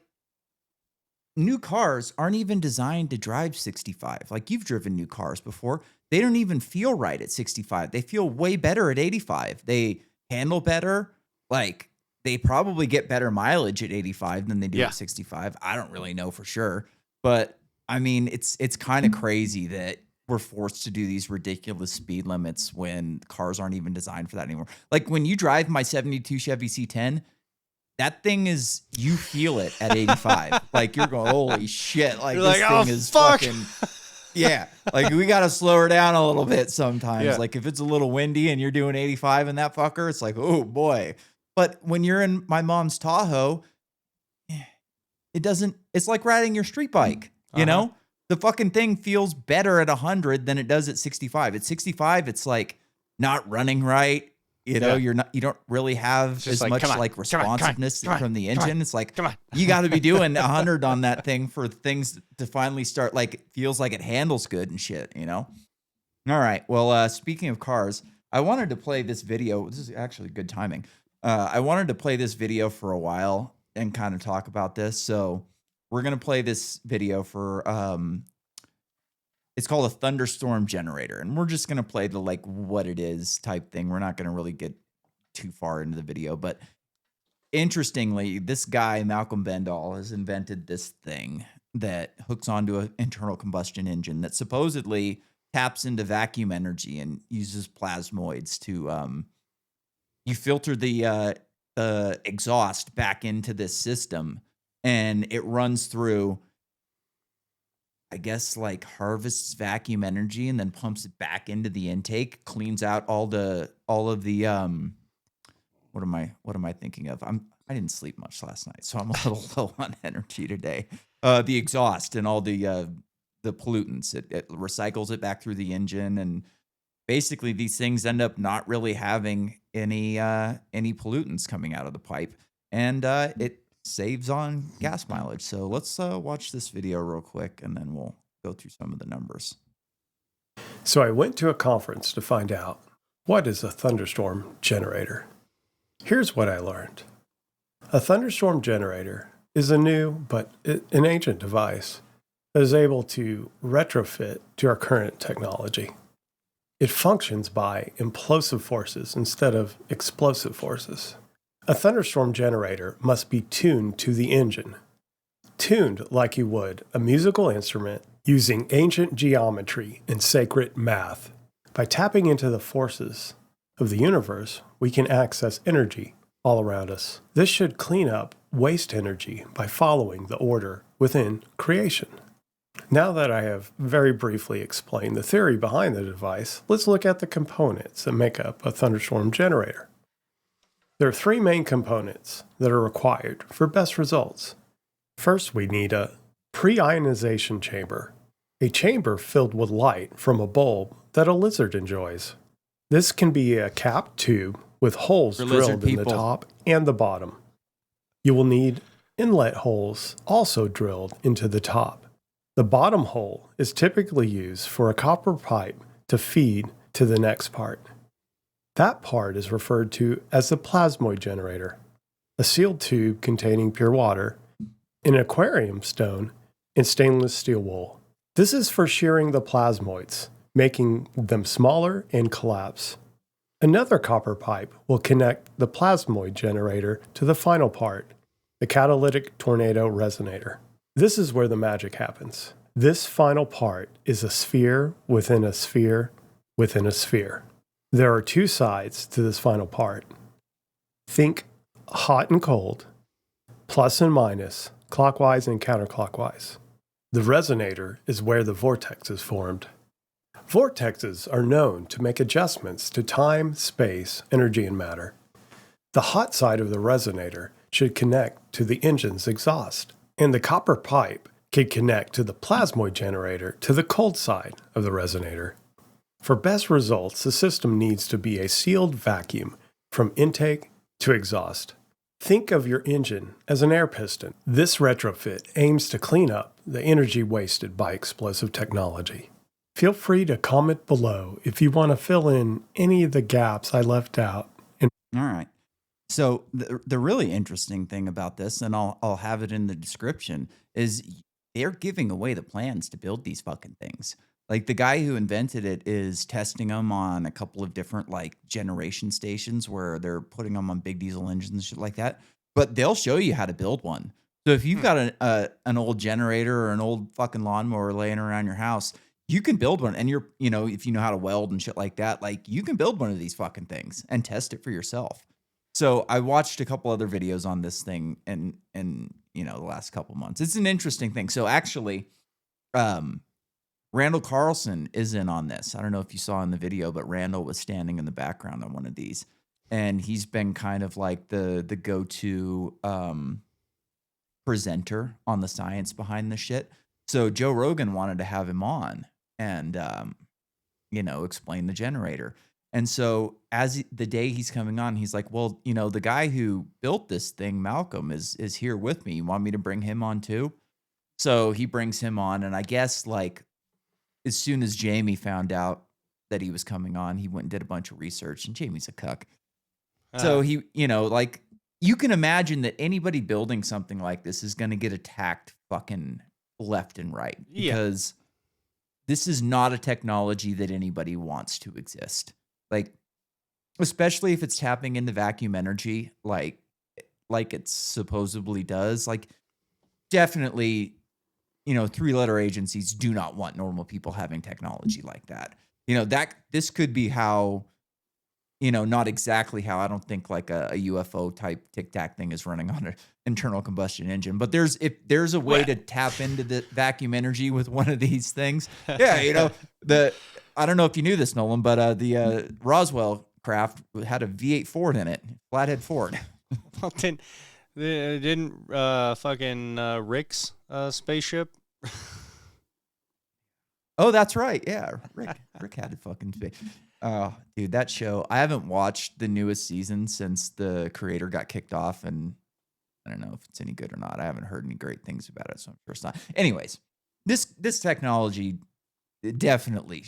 new cars aren't even designed to drive 65. Like you've driven new cars before. They don't even feel right at 65. They feel way better at 85. They handle better. Like they probably get better mileage at 85 than they do at 65. I don't really know for sure. But I mean, it's kind of crazy that we're forced to do these ridiculous speed limits when cars aren't even designed for that anymore. Like when you drive my 72 Chevy C10, that thing is, you feel it at 85. Like you're going, holy shit. Like you're this like, thing is fuck. fucking, yeah. Like we got to slow her down a little bit sometimes. Yeah. Like if it's a little windy and you're doing 85 in that fucker, it's like, oh boy. But when you're in my mom's Tahoe, it doesn't, it's like riding your street bike, you know? The fucking thing feels better at 100 than it does at 65. At 65, it's like not running right. You know, you don't really have as much like responsiveness from the engine. It's like, you got to be doing 100 on that thing for things to finally start. Like, it feels like it handles good and shit, you know? All right. Well, speaking of cars, I wanted to play this video. This is actually good timing. I wanted to play this video for a while and kind of talk about this. So we're going to play this video for, it's called a thunderstorm generator, and we're just going to play the like what it is type thing. We're not going to really get too far into the video, but interestingly, this guy, Malcolm Bendall, has invented this thing that hooks onto an internal combustion engine that supposedly taps into vacuum energy and uses plasmoids to, you filter the exhaust back into this system, and it runs through, I guess, like harvests vacuum energy and then pumps it back into the intake, cleans out all of the what am I thinking of? I didn't sleep much last night, so I'm a little low on energy today. The exhaust and all the pollutants, it recycles it back through the engine, and basically these things end up not really having any pollutants coming out of the pipe, and it saves on gas mileage. So let's watch this video real quick, and then we'll go through some of the numbers. So I went to a conference to find out what is a thunderstorm generator. Here's what I learned. A thunderstorm generator is a new but an ancient device that is able to retrofit to our current technology. It functions by implosive forces instead of explosive forces. A thunderstorm generator must be tuned to the engine, tuned like you would a musical instrument using ancient geometry and sacred math. By tapping into the forces of the universe, we can access energy all around us. This should clean up waste energy by following the order within creation. Now that I have very briefly explained the theory behind the device, let's look at the components that make up a thunderstorm generator. There are three main components that are required for best results. First, we need a pre-ionization chamber, a chamber filled with light from a bulb that a lizard enjoys. This can be a capped tube with holes drilled in the top and the bottom. You will need inlet holes also drilled into the top. The bottom hole is typically used for a copper pipe to feed to the next part. That part is referred to as the plasmoid generator, a sealed tube containing pure water, an aquarium stone, and stainless steel wool. This is for shearing the plasmoids, making them smaller and collapse. Another copper pipe will connect the plasmoid generator to the final part, the catalytic tornado resonator. This is where the magic happens. This final part is a sphere within a sphere within a sphere. There are two sides to this final part. Think hot and cold, plus and minus, clockwise and counterclockwise. The resonator is where the vortex is formed. Vortexes are known to make adjustments to time, space, energy, and matter. The hot side of the resonator should connect to the engine's exhaust, and the copper pipe can connect to the plasmoid generator to the cold side of the resonator. For best results, the system needs to be a sealed vacuum from intake to exhaust. Think of your engine as an air piston. This retrofit aims to clean up the energy wasted by explosive technology. Feel free to comment below if you want to fill in any of the gaps I left out. All right. So the really interesting thing about this, and I'll have it in the description, is they're giving away the plans to build these fucking things. Like the guy who invented it is testing them on a couple of different like generation stations where they're putting them on big diesel engines and shit like that. But they'll show you how to build one. So if you've got an old generator or an old fucking lawnmower laying around your house, you can build one. And if you know how to weld and shit like that, like you can build one of these fucking things and test it for yourself. So I watched a couple other videos on this thing in the last couple months. It's an interesting thing. So actually, Randall Carlson is in on this. I don't know if you saw in the video, but Randall was standing in the background on one of these, and he's been kind of like the go-to presenter on the science behind the shit. So Joe Rogan wanted to have him on and explain the generator. And so the day he's coming on, he's like, well, the guy who built this thing, Malcolm, is here with me. You want me to bring him on too? So he brings him on. And I guess like as soon as Jamie found out that he was coming on, he went and did a bunch of research, and Jamie's a cuck. So he, like you can imagine that anybody building something like this is going to get attacked fucking left and right because this is not a technology that anybody wants to exist. Like, especially if it's tapping into vacuum energy, like it supposedly does. Like, definitely, 3-letter agencies do not want normal people having technology like that. This could be how, not exactly how. I don't think like a UFO type Tic Tac thing is running on an internal combustion engine, but if there's a way to tap into the vacuum energy with one of these things, I don't know if you knew this, Nolan, but the Roswell craft had a V8 Ford in it, flathead Ford. Well, didn't fucking Rick's spaceship? Oh, that's right. Yeah, Rick had a fucking space. Oh, dude, that show. I haven't watched the newest season since the creator got kicked off, and I don't know if it's any good or not. I haven't heard any great things about it, so I'm sure it's not. Anyways, this technology definitely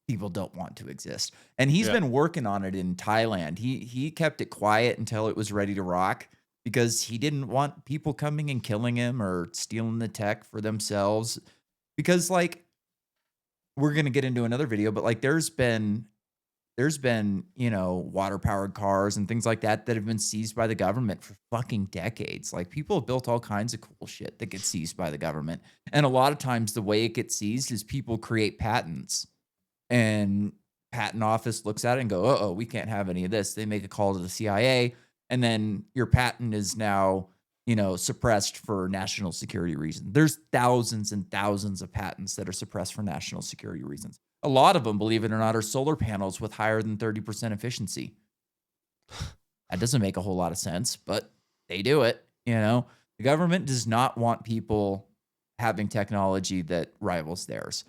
people don't want to exist. And he's been working on it in Thailand. He kept it quiet until it was ready to rock because he didn't want people coming and killing him or stealing the tech for themselves. Because like we're going to get into another video, but like there's been water powered cars and things like that have been seized by the government for fucking decades. Like people have built all kinds of cool shit that gets seized by the government. And a lot of times the way it gets seized is people create patents. And patent office looks at it and go, we can't have any of this. They make a call to the CIA, and then your patent is now, suppressed for national security reasons. There's thousands and thousands of patents that are suppressed for national security reasons. A lot of them, believe it or not, are solar panels with higher than 30% efficiency. That doesn't make a whole lot of sense, but they do it. The government does not want people having technology that rivals theirs.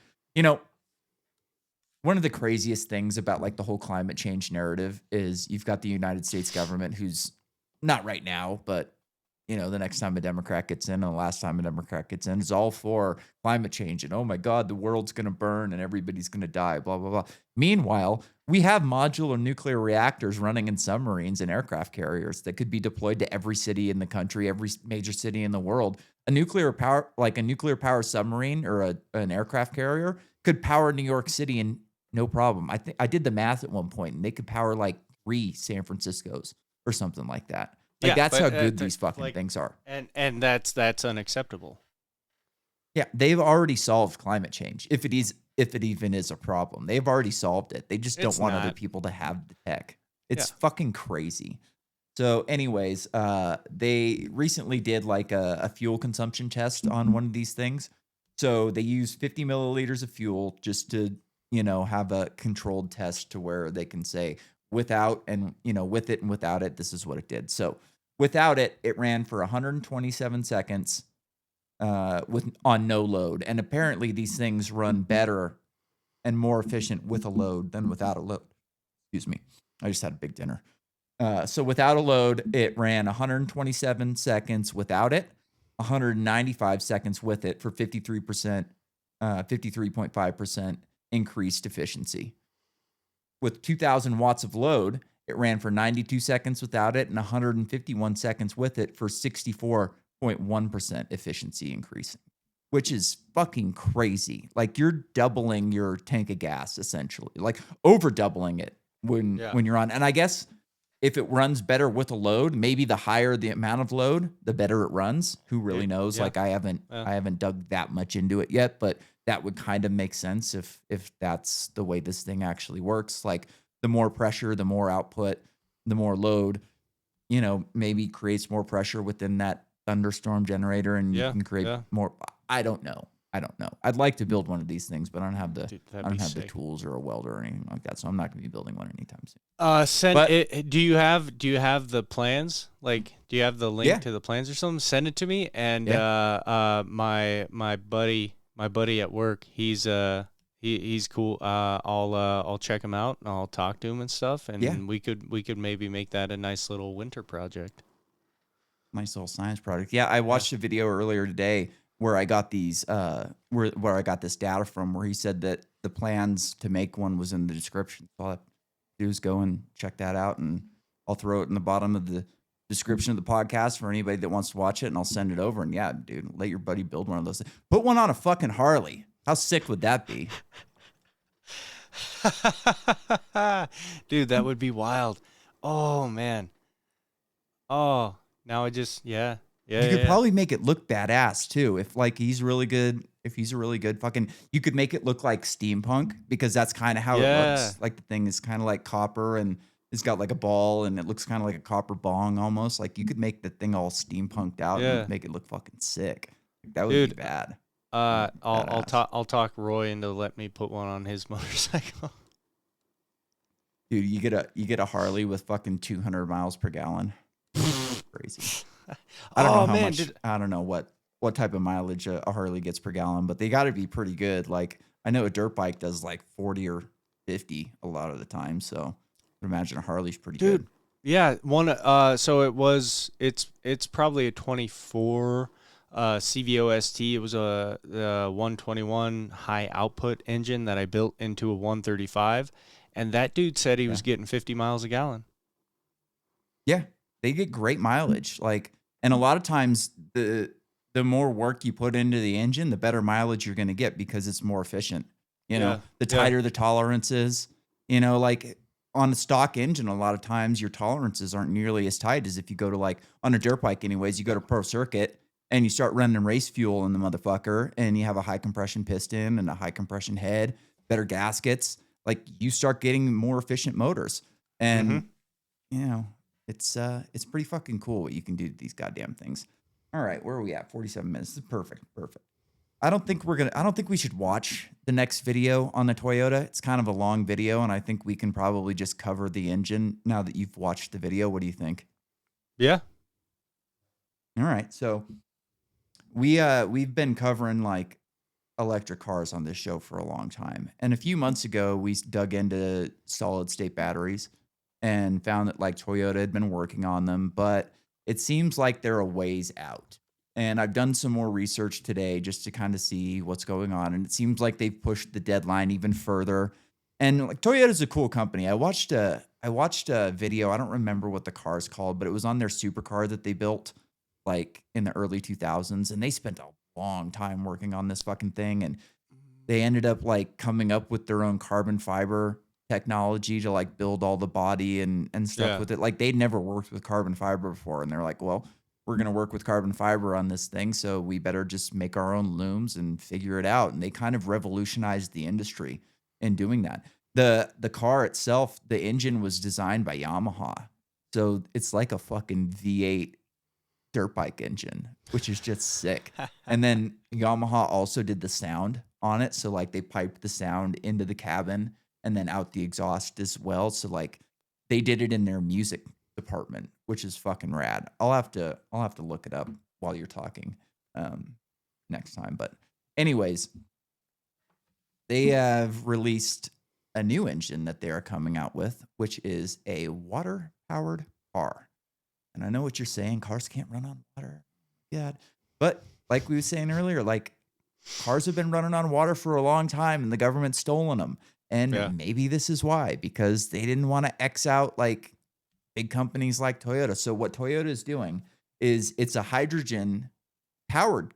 One of the craziest things about like the whole climate change narrative is you've got the United States government who's not right now, but the next time a Democrat gets in and the last time a Democrat gets in is all for climate change. And oh my God, the world's going to burn and everybody's going to die, blah, blah, blah. Meanwhile, we have modular nuclear reactors running in submarines and aircraft carriers that could be deployed to every city in the country, every major city in the world. A nuclear power submarine or an aircraft carrier could power New York City in no problem. I did the math at one point, and they could power like 3 San Franciscos or something like that. Like that's how good these fucking things are. And that's unacceptable. Yeah, they've already solved climate change. If it even is a problem, they've already solved it. They just don't want other people to have the tech. It's fucking crazy. So, anyways, they recently did like a fuel consumption test on one of these things. So they use 50 milliliters of fuel just to have a controlled test to where they can say without and, with it and without it, this is what it did. So without it, it ran for 127 seconds on no load. And apparently these things run better and more efficient with a load than without a load. Excuse me. I just had a big dinner. So without a load, it ran 127 seconds without it, 195 seconds with it for 53.5% increased efficiency. With 2,000 watts of load, It ran for 92 seconds without it and 151 seconds with it for 64.1% efficiency increase, which is fucking crazy. Like you're doubling your tank of gas essentially, like over doubling it when you're on. And I guess if it runs better with a load, maybe the higher the amount of load, the better it runs. Who really knows? Like I haven't dug that much into it yet, but that would kind of make sense if that's the way this thing actually works. Like the more pressure, the more output, the more load, maybe creates more pressure within that thunderstorm generator, and you can create more. I don't know. I'd like to build one of these things, but I don't have the the tools or a welder or anything like that, so I'm not going to be building one anytime soon. Do you have the plans? Like, do you have the link to the plans or something? Send it to me, and my buddy at work, he's cool. I'll check him out and I'll talk to him and stuff, and we could maybe make that a nice little winter project. Nice little science project. Yeah, I watched a video earlier today where I got these where I got this data from, where he said that the plans to make one was in the description. So all I have to do is go and check that out, and I'll throw it in the bottom of the description of the podcast for anybody that wants to watch it, and I'll send it over. And yeah, dude, let your buddy build one of those. Put one on a fucking Harley. How sick would that be? Dude, that would be wild. Oh man. Oh, now I just you could probably make it look badass too. If like he's really good, if he's a really good fucking, you could make it look like steampunk, because that's kind of how it looks. Like the thing is kind of like copper, and it's got like a ball, and it looks kind of like a copper bong almost. Like you could make the thing all steampunked out and make it look fucking sick. That would be bad. I'll talk Roy into let me put one on his motorcycle. Dude, you get a Harley with fucking 200 miles per gallon. Crazy. I don't know how much. I don't know what type of mileage a Harley gets per gallon, but they got to be pretty good. Like I know a dirt bike does like 40 or 50 a lot of the time, so I imagine a Harley's pretty good. Yeah, one. So it's probably a 24 CVOST. It was a 121 high output engine that I built into a 135, and that dude said he was getting 50 miles a gallon. Yeah, they get great mileage. Like, and a lot of times the more work you put into the engine, the better mileage you're going to get, because it's more efficient. The tighter the tolerance is, like on a stock engine, a lot of times your tolerances aren't nearly as tight as if you go to, like, on a dirt bike anyways, you go to pro circuit and you start running race fuel in the motherfucker, and you have a high compression piston and a high compression head, better gaskets. Like, you start getting more efficient motors, and it's pretty fucking cool what you can do to these goddamn things. All right, where are we at? 47 minutes. This is perfect. I don't think we should watch the next video on the Toyota. It's kind of a long video, and I think we can probably just cover the engine now that you've watched the video. What do you think? Yeah. All right. So we've been covering like electric cars on this show for a long time. And a few months ago, we dug into solid state batteries and found that like Toyota had been working on them, but it seems like they're a ways out. And I've done some more research today just to kind of see what's going on. And it seems like they've pushed the deadline even further. And like Toyota's a cool company. I watched a video. I don't remember what the car's called, but it was on their supercar that they built like in the early 2000s. And they spent a long time working on this fucking thing. And they ended up like coming up with their own carbon fiber technology to like build all the body and stuff with it. Like they'd never worked with carbon fiber before. And they're like, well, we're going to work with carbon fiber on this thing, so we better just make our own looms and figure it out. And they kind of revolutionized the industry in doing that. The car itself, the engine was designed by Yamaha. So it's like a fucking V8 dirt bike engine, which is just sick. And then Yamaha also did the sound on it. So like they piped the sound into the cabin and then out the exhaust as well. So like they did it in their music department, which is fucking rad. I'll have to look it up while you're talking next time. But anyways, they have released a new engine that they are coming out with, which is a water-powered car. And I know what you're saying, cars can't run on water. Yeah. But like we were saying earlier, like cars have been running on water for a long time and the government's stolen them. And maybe this is why, because they didn't want to X out like big companies like Toyota. So what Toyota is doing is it's a hydrogen powered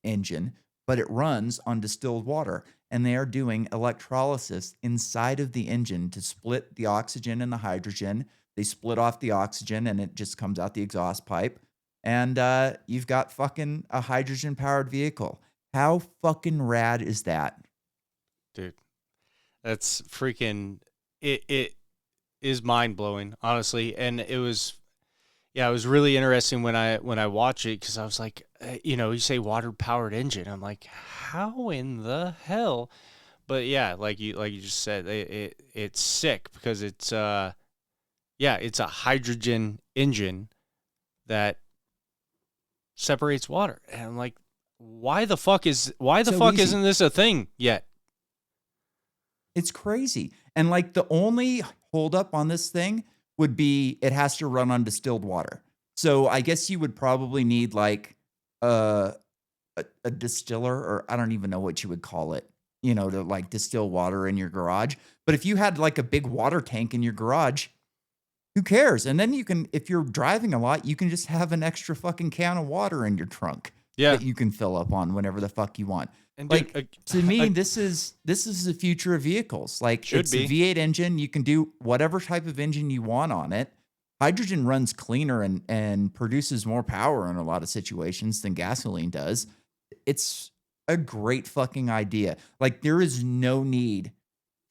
engine, but it runs on distilled water. And they are doing electrolysis inside of the engine to split the oxygen and the hydrogen. They split off the oxygen and it just comes out the exhaust pipe. And you've got fucking a hydrogen powered vehicle. How fucking rad is that? Dude, that's freaking, it is mind blowing, honestly. And it was really interesting when I watch it, because I was like, you say water powered engine. I'm like, how in the hell? But yeah, like you just said, it's sick because it's it's a hydrogen engine that separates water. And I'm like, why the fuck isn't this a thing yet? It's crazy. And like the only holdup on this thing would be it has to run on distilled water. So I guess you would probably need like a distiller, or I don't even know what you would call it, to like distill water in your garage. But if you had like a big water tank in your garage, who cares? And then you can, if you're driving a lot, you can just have an extra fucking can of water in your trunk that you can fill up on whenever the fuck you want. And like, to me, this is the future of vehicles. Like, it's a V8 engine. You can do whatever type of engine you want on it. Hydrogen runs cleaner and produces more power in a lot of situations than gasoline does. It's a great fucking idea. Like, there is no need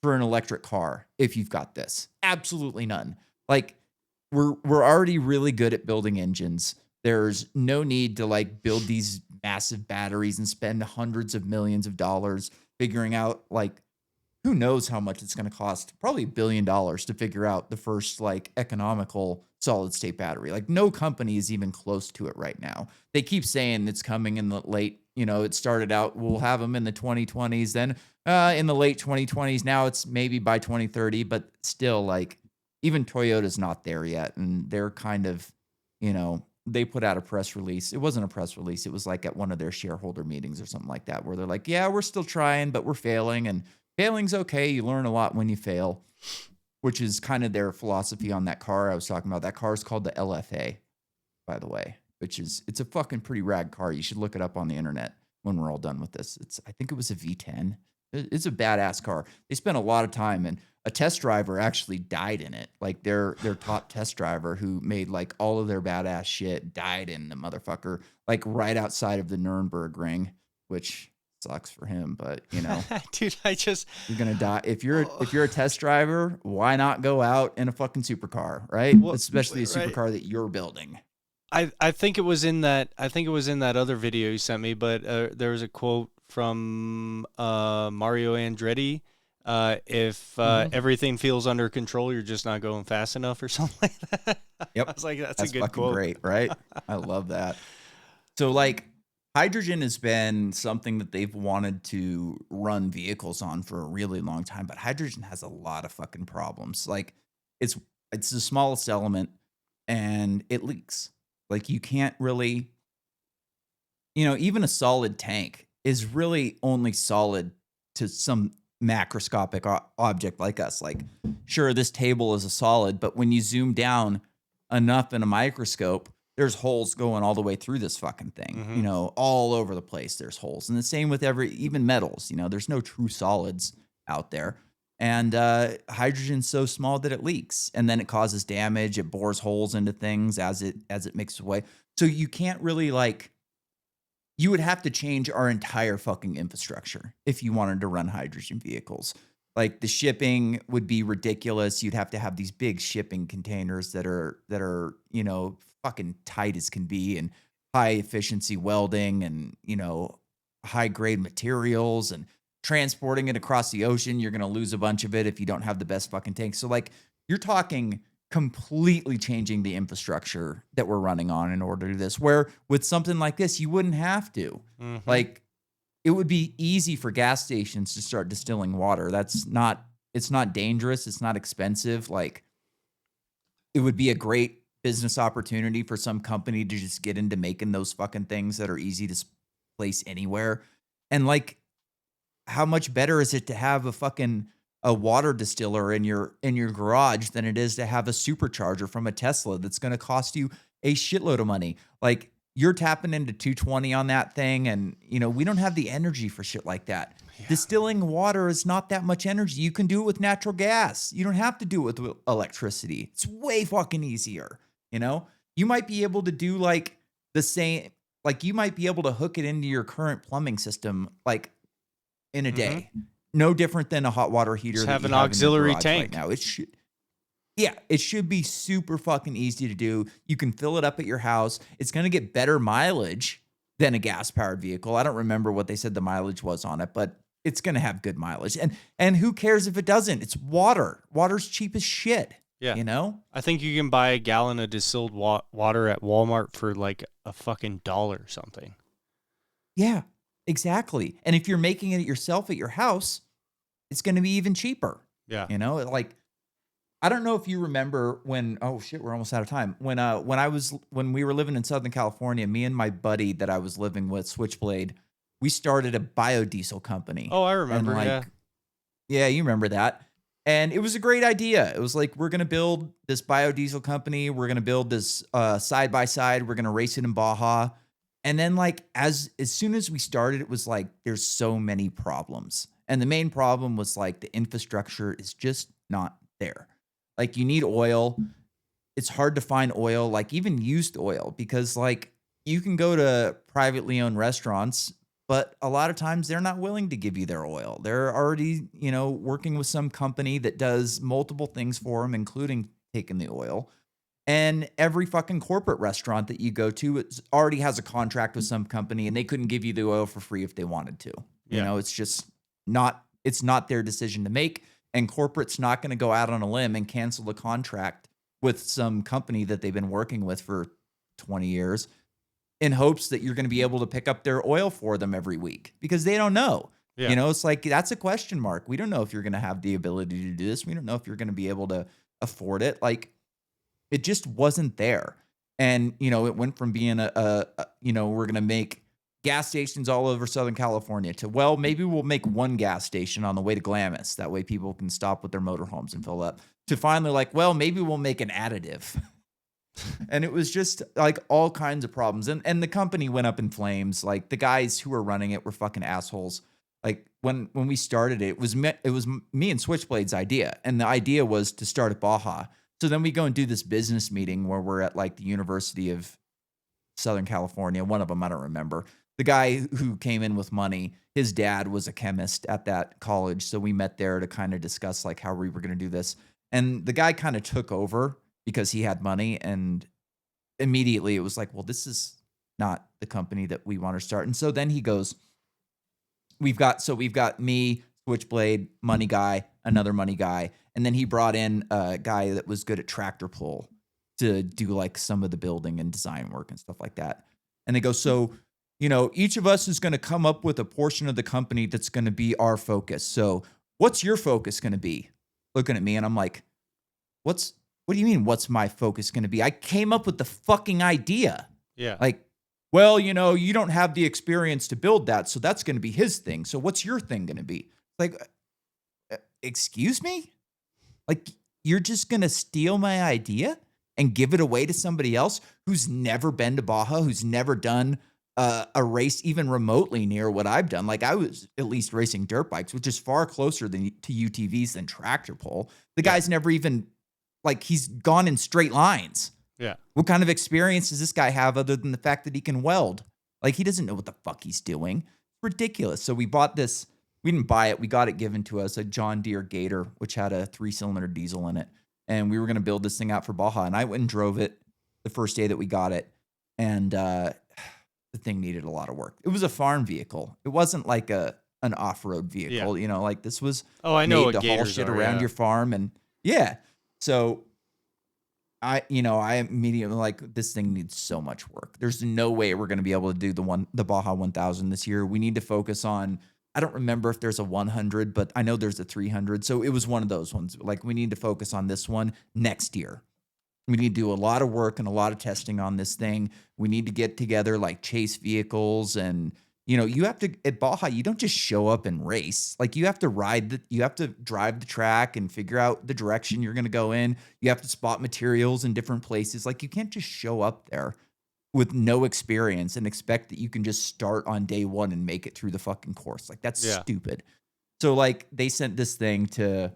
for an electric car if you've got this. Absolutely none. Like, we're already really good at building engines. There's no need to like build these massive batteries and spend hundreds of millions of dollars figuring out, like, who knows how much it's going to cost, probably $1 billion to figure out the first like economical solid state battery. Like, no company is even close to it right now. They keep saying it's coming in the late, it started out, we'll have them in the 2020s, then in the late 2020s. Now it's maybe by 2030, but still, like, even Toyota's not there yet. And they're kind of, they put out a press release. It wasn't a press release. It was like at one of their shareholder meetings or something like that, where they're like, yeah, we're still trying, but we're failing. And failing's okay. You learn a lot when you fail, which is kind of their philosophy on that car I was talking about. That car is called the LFA, by the way, it's a fucking pretty rad car. You should look it up on the internet when we're all done with this. I think it was a V10. It's a badass car. They spent a lot of time, and a test driver actually died in it. Like, their top test driver, who made like all of their badass shit, died in the motherfucker, like right outside of the Nürburgring ring, which sucks for him. But dude, you're gonna die if you're a test driver. Why not go out in a fucking supercar, right? Well, especially a supercar that you're building. I think it was in that other video you sent me, but there was a quote from Mario Andretti. If everything feels under control, you're just not going fast enough, or something like that. Yep. I was like, that's a good fucking quote. Great, right? I love that. So, like, hydrogen has been something that they've wanted to run vehicles on for a really long time, but hydrogen has a lot of fucking problems. Like, it's the smallest element and it leaks. Like, you can't really, even a solid tank is really only solid to some macroscopic object like us. Like, sure, this table is a solid, but when you zoom down enough in a microscope, there's holes going all the way through this fucking thing. Mm-hmm. All over the place there's holes. And the same with even metals. There's no true solids out there. And hydrogen's so small that it leaks, and then it causes damage. It bores holes into things as it makes its way. So you can't really, like, you would have to change our entire fucking infrastructure if you wanted to run hydrogen vehicles. Like, the shipping would be ridiculous. You'd have to have these big shipping containers that are fucking tight as can be, and high efficiency welding, and high grade materials, and transporting it across the ocean. You're going to lose a bunch of it if you don't have the best fucking tank. So, like, you're talking completely changing the infrastructure that we're running on in order to do this, where with something like this, you wouldn't have to. Mm-hmm. Like, it would be easy for gas stations to start distilling water. It's not dangerous. It's not expensive. Like, it would be a great business opportunity for some company to just get into making those fucking things that are easy to place anywhere. And, like, how much better is it to have a fucking a water distiller in your garage than it is to have a supercharger from a Tesla that's going to cost you a shitload of money. Like you're tapping into 220 on that thing, and we don't have the energy for shit like that. Yeah. Distilling water is not that much energy. You can do it with natural gas. You don't have to do it with electricity. It's way fucking easier. You might be able to do like the same, like you might be able to hook it into your current plumbing system like in a day. No different than a hot water heater. Just that have you an have auxiliary in your garage tank. right now. It should be super fucking easy to do. You can fill it up at your house. It's going to get better mileage than a gas powered vehicle. I don't remember what they said the mileage was on it, but it's going to have good mileage. And who cares if it doesn't? It's water. Water's cheap as shit. Yeah. I think you can buy a gallon of distilled water at Walmart for like a fucking $1 or something. Yeah, exactly. And if you're making it yourself at your house, it's going to be even cheaper. Yeah. Like, I don't know if you remember when, oh shit, we're almost out of time. When we were living in Southern California, me and my buddy that I was living with, Switchblade, we started a biodiesel company. Oh, I remember. Yeah, you remember that. And it was a great idea. It was like, we're going to build this biodiesel company. We're going to build this side by side. We're going to race it in Baja. And then like, as soon as we started, it was like, there's so many problems. And the main problem was like the infrastructure is just not there. Like you need oil. It's hard to find oil, like even used oil, because like you can go to privately owned restaurants, but a lot of times they're not willing to give you their oil. They're already, working with some company that does multiple things for them, including taking the oil. And every fucking corporate restaurant that you go to already has a contract with some company, and they couldn't give you the oil for free if they wanted to. It's just it's not their decision to make. And corporate's not going to go out on a limb and cancel the contract with some company that they've been working with for 20 years in hopes that you're going to be able to pick up their oil for them every week, because they don't know. Yeah. It's like, that's a question mark. We don't know if you're going to have the ability to do this. We don't know if you're going to be able to afford it. Like, it just wasn't there. And, it went from being we're going to make gas stations all over Southern California to, well, maybe we'll make one gas station on the way to Glamis. That way people can stop with their motorhomes and fill up, to finally like, well, maybe we'll make an additive. And it was just like all kinds of problems. And the company went up in flames. Like the guys who were running it were fucking assholes. Like when we started it was me and Switchblade's idea. And the idea was to start at Baja. So then we go and do this business meeting where we're at like the University of Southern California. One of them, I don't remember. The guy who came in with money, his dad was a chemist at that college. So we met there to kind of discuss like how we were going to do this. And the guy kind of took over because he had money. And immediately it was like, well, this is not the company that we want to start. And so then he goes, we've got me, Switchblade, money guy, another money guy. And then he brought in a guy that was good at tractor pull to do like some of the building and design work and stuff like that. And they go, so, each of us is going to come up with a portion of the company that's going to be our focus. So what's your focus going to be? Looking at me, and I'm like, what do you mean? What's my focus going to be? I came up with the fucking idea. Yeah. Like, well, you don't have the experience to build that. So that's going to be his thing. So what's your thing going to be? Like, excuse me? Like, you're just going to steal my idea and give it away to somebody else who's never been to Baja, who's never done a race even remotely near what I've done. Like, I was at least racing dirt bikes, which is far closer to UTVs than tractor pull. The guy's never even, like, he's gone in straight lines. Yeah. What kind of experience does this guy have other than the fact that he can weld? Like, he doesn't know what the fuck he's doing. It's ridiculous. So we bought this. We didn't buy it. We got it given to us, a John Deere Gator, which had a 3-cylinder diesel in it. And we were going to build this thing out for Baja. And I went and drove it the first day that we got it. And the thing needed a lot of work. It was a farm vehicle. It wasn't like an off-road vehicle. Yeah. Like this was I know made what to haul Gators shit are, around yeah. your farm. And yeah. So I immediately like, this thing needs so much work. There's no way we're going to be able to do the Baja 1000 this year. We need to focus on, I don't remember if there's a 100, but I know there's a 300. So it was one of those ones. Like, we need to focus on this one next year. We need to do a lot of work and a lot of testing on this thing. We need to get together like chase vehicles and, you have to at Baja, you don't just show up and race. Like you have to you have to drive the track and figure out the direction you're going to go in. You have to spot materials in different places. Like you can't just show up there with no experience and expect that you can just start on day one and make it through the fucking course. Like that's stupid. So like they sent this thing to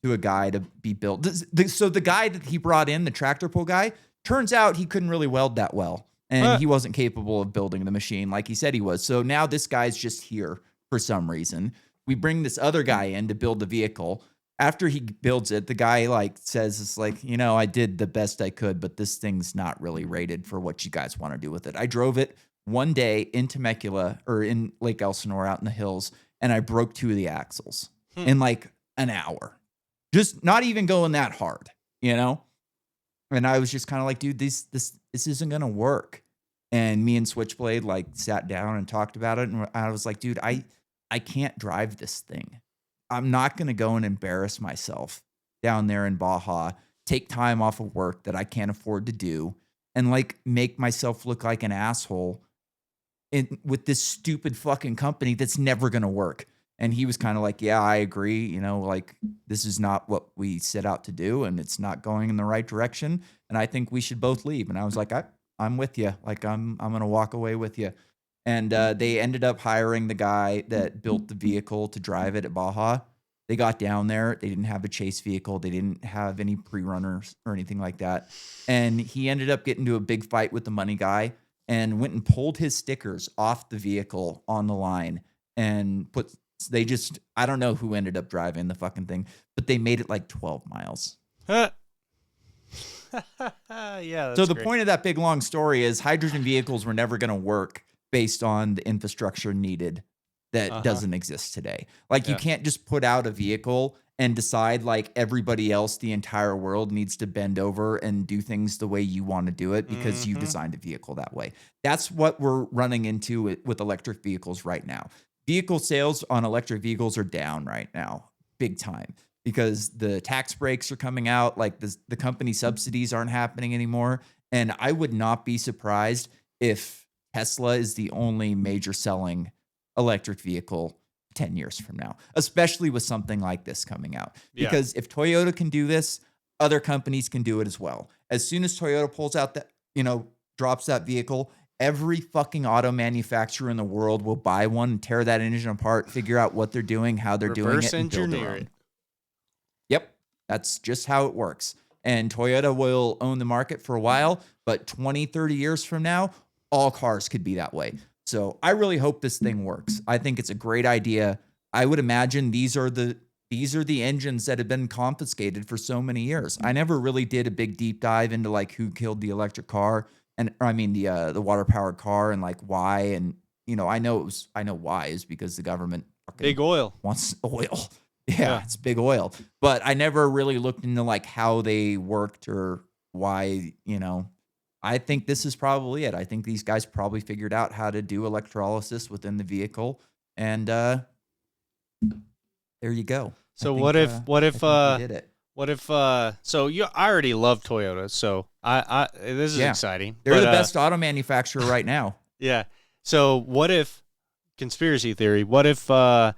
a guy to be built. So the guy that he brought in, the tractor pull guy, turns out he couldn't really weld that well. And he wasn't capable of building the machine like he said he was. So now this guy's just here for some reason. We bring this other guy in to build the vehicle. After he builds it, the guy like says, it's like, I did the best I could, but this thing's not really rated for what you guys want to do with it. I drove it one day in Temecula or in Lake Elsinore out in the hills, and I broke 2 of the axles in like an hour. Just not even going that hard, And I was just kind of like, dude, this isn't going to work. And me and Switchblade like sat down and talked about it. And I was like, dude, I can't drive this thing. I'm not going to go and embarrass myself down there in Baja, take time off of work that I can't afford to do, and like make myself look like an asshole with this stupid fucking company that's never going to work. And he was kind of like, yeah, I agree. Like this is not what we set out to do, and it's not going in the right direction. And I think we should both leave. And I was like, I'm with you. Like I'm going to walk away with you. And they ended up hiring the guy that built the vehicle to drive it at Baja. They got down there. They didn't have a chase vehicle. They didn't have any pre-runners or anything like that. And he ended up getting into a big fight with the money guy and went and pulled his stickers off the vehicle on the line and I don't know who ended up driving the fucking thing, but they made it like 12 miles. Yeah. So the point of that big long story is hydrogen vehicles were never going to work based on the infrastructure needed that doesn't exist today. Like you can't just put out a vehicle and decide like everybody else, the entire world needs to bend over and do things the way you want to do it because you designed a vehicle that way. That's what we're running into with electric vehicles right now. Vehicle sales on electric vehicles are down right now, big time, because the tax breaks are coming out. Like the company subsidies aren't happening anymore. And I would not be surprised if Tesla is the only major selling electric vehicle 10 years from now, especially with something like this coming out. Because if Toyota can do this, other companies can do it as well. As soon as Toyota pulls out that, drops that vehicle, every fucking auto manufacturer in the world will buy one, tear that engine apart, figure out what they're doing, how they're doing it, and build their own. Yep. That's just how it works. And Toyota will own the market for a while, but 20, 30 years from now, all cars could be that way. So I really hope this thing works. I think it's a great idea. I would imagine these are the engines that have been confiscated for so many years. I never really did a big deep dive into like who killed the electric car the water powered car and like why. And I know why is because the government big oil wants oil. Yeah, it's big oil. But I never really looked into like how they worked or why. I think this is probably it. I think these guys probably figured out how to do electrolysis within the vehicle, and there you go. So what if I already love Toyota, so this is exciting. They're the best auto manufacturer right now. Yeah. So what if, conspiracy theory, what if the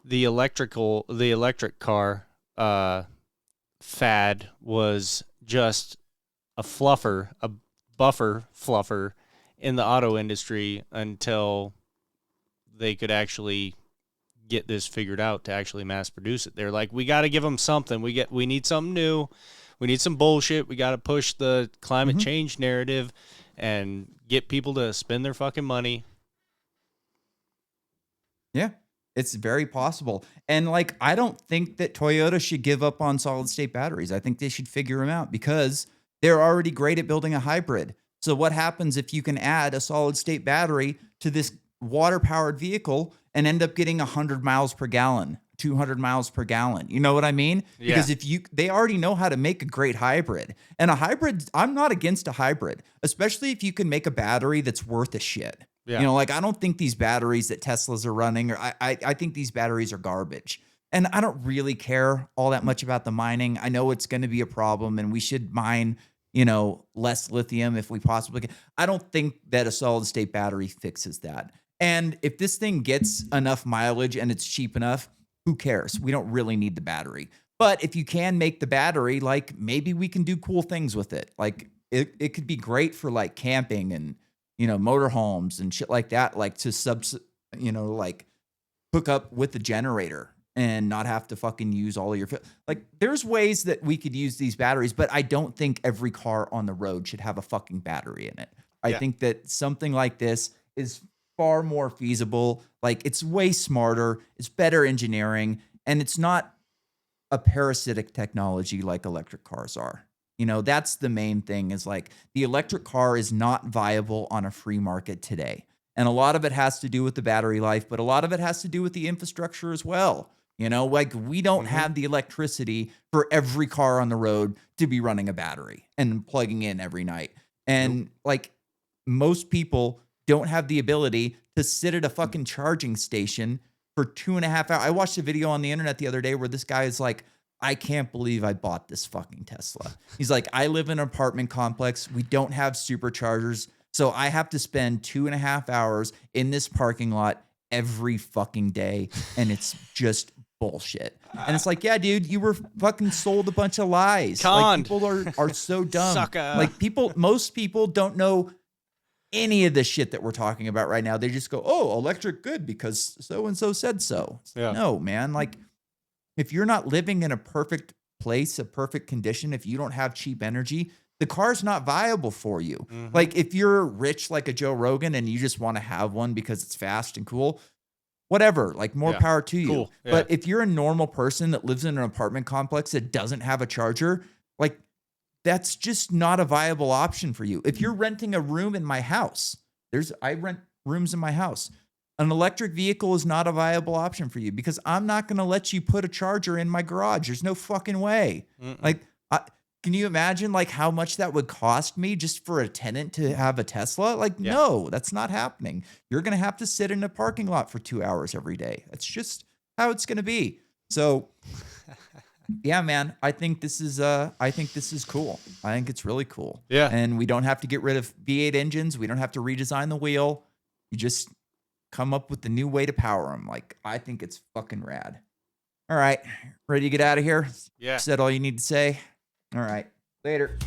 electric car fad was just a buffer fluffer in the auto industry until they could actually get this figured out to actually mass produce it? They're like, we got to give them something. We need something new. We need some bullshit. We got to push the climate change narrative and get people to spend their fucking money. Yeah, it's very possible. And like, I don't think that Toyota should give up on solid state batteries. I think they should figure them out because they're already great at building a hybrid. So what happens if you can add a solid state battery to this water powered vehicle and end up getting 100 miles per gallon, 200 miles per gallon? You know what I mean? Yeah. Because they already know how to make a great hybrid. And a hybrid, I'm not against a hybrid, especially if you can make a battery that's worth a shit. Yeah. Like I don't think these batteries that Teslas are running, or I think these batteries are garbage. And I don't really care all that much about the mining. I know it's going to be a problem and we should mine, less lithium if we possibly can. I don't think that a solid state battery fixes that. And if this thing gets enough mileage and it's cheap enough, who cares? We don't really need the battery. But if you can make the battery, like maybe we can do cool things with it. Like it could be great for like camping and, motorhomes and shit like that, like to like hook up with the generator and not have to fucking use all of your, like there's ways that we could use these batteries, but I don't think every car on the road should have a fucking battery in it. I think that something like this is far more feasible. Like it's way smarter, it's better engineering, and it's not a parasitic technology like electric cars are. That's the main thing, is like the electric car is not viable on a free market today. And a lot of it has to do with the battery life, but a lot of it has to do with the infrastructure as well. Like we don't have the electricity for every car on the road to be running a battery and plugging in every night. And like most people don't have the ability to sit at a fucking charging station for 2.5 hours. I watched a video on the internet the other day where this guy is like, I can't believe I bought this fucking Tesla. He's like, I live in an apartment complex. We don't have superchargers. So I have to spend 2.5 hours in this parking lot every fucking day. And it's just bullshit. And it's like, yeah, dude, you were fucking sold a bunch of lies. Like, people are so dumb. Sucker. Like most people don't know any of the shit that we're talking about right now. They just go, oh, electric good because so-and-so said so. No, man. Like if you're not living in a perfect place, a perfect condition, if you don't have cheap energy, the car's not viable for you. Like if you're rich like a Joe Rogan and you just want to have one because it's fast and cool, whatever, like more power to you. Cool. Yeah. But if you're a normal person that lives in an apartment complex that doesn't have a charger, like that's just not a viable option for you. If you're renting a room in my house, I rent rooms in my house. An electric vehicle is not a viable option for you because I'm not going to let you put a charger in my garage. There's no fucking way. Like, can you imagine like how much that would cost me just for a tenant to have a Tesla? Like, no, that's not happening. You're going to have to sit in a parking lot for 2 hours every day. That's just how it's going to be. So yeah, man, I think this is cool. I think it's really cool. Yeah. And we don't have to get rid of V8 engines. We don't have to redesign the wheel. You just come up with the new way to power them. Like, I think it's fucking rad. All right. Ready to get out of here? Yeah. Said all you need to say? All right. Later.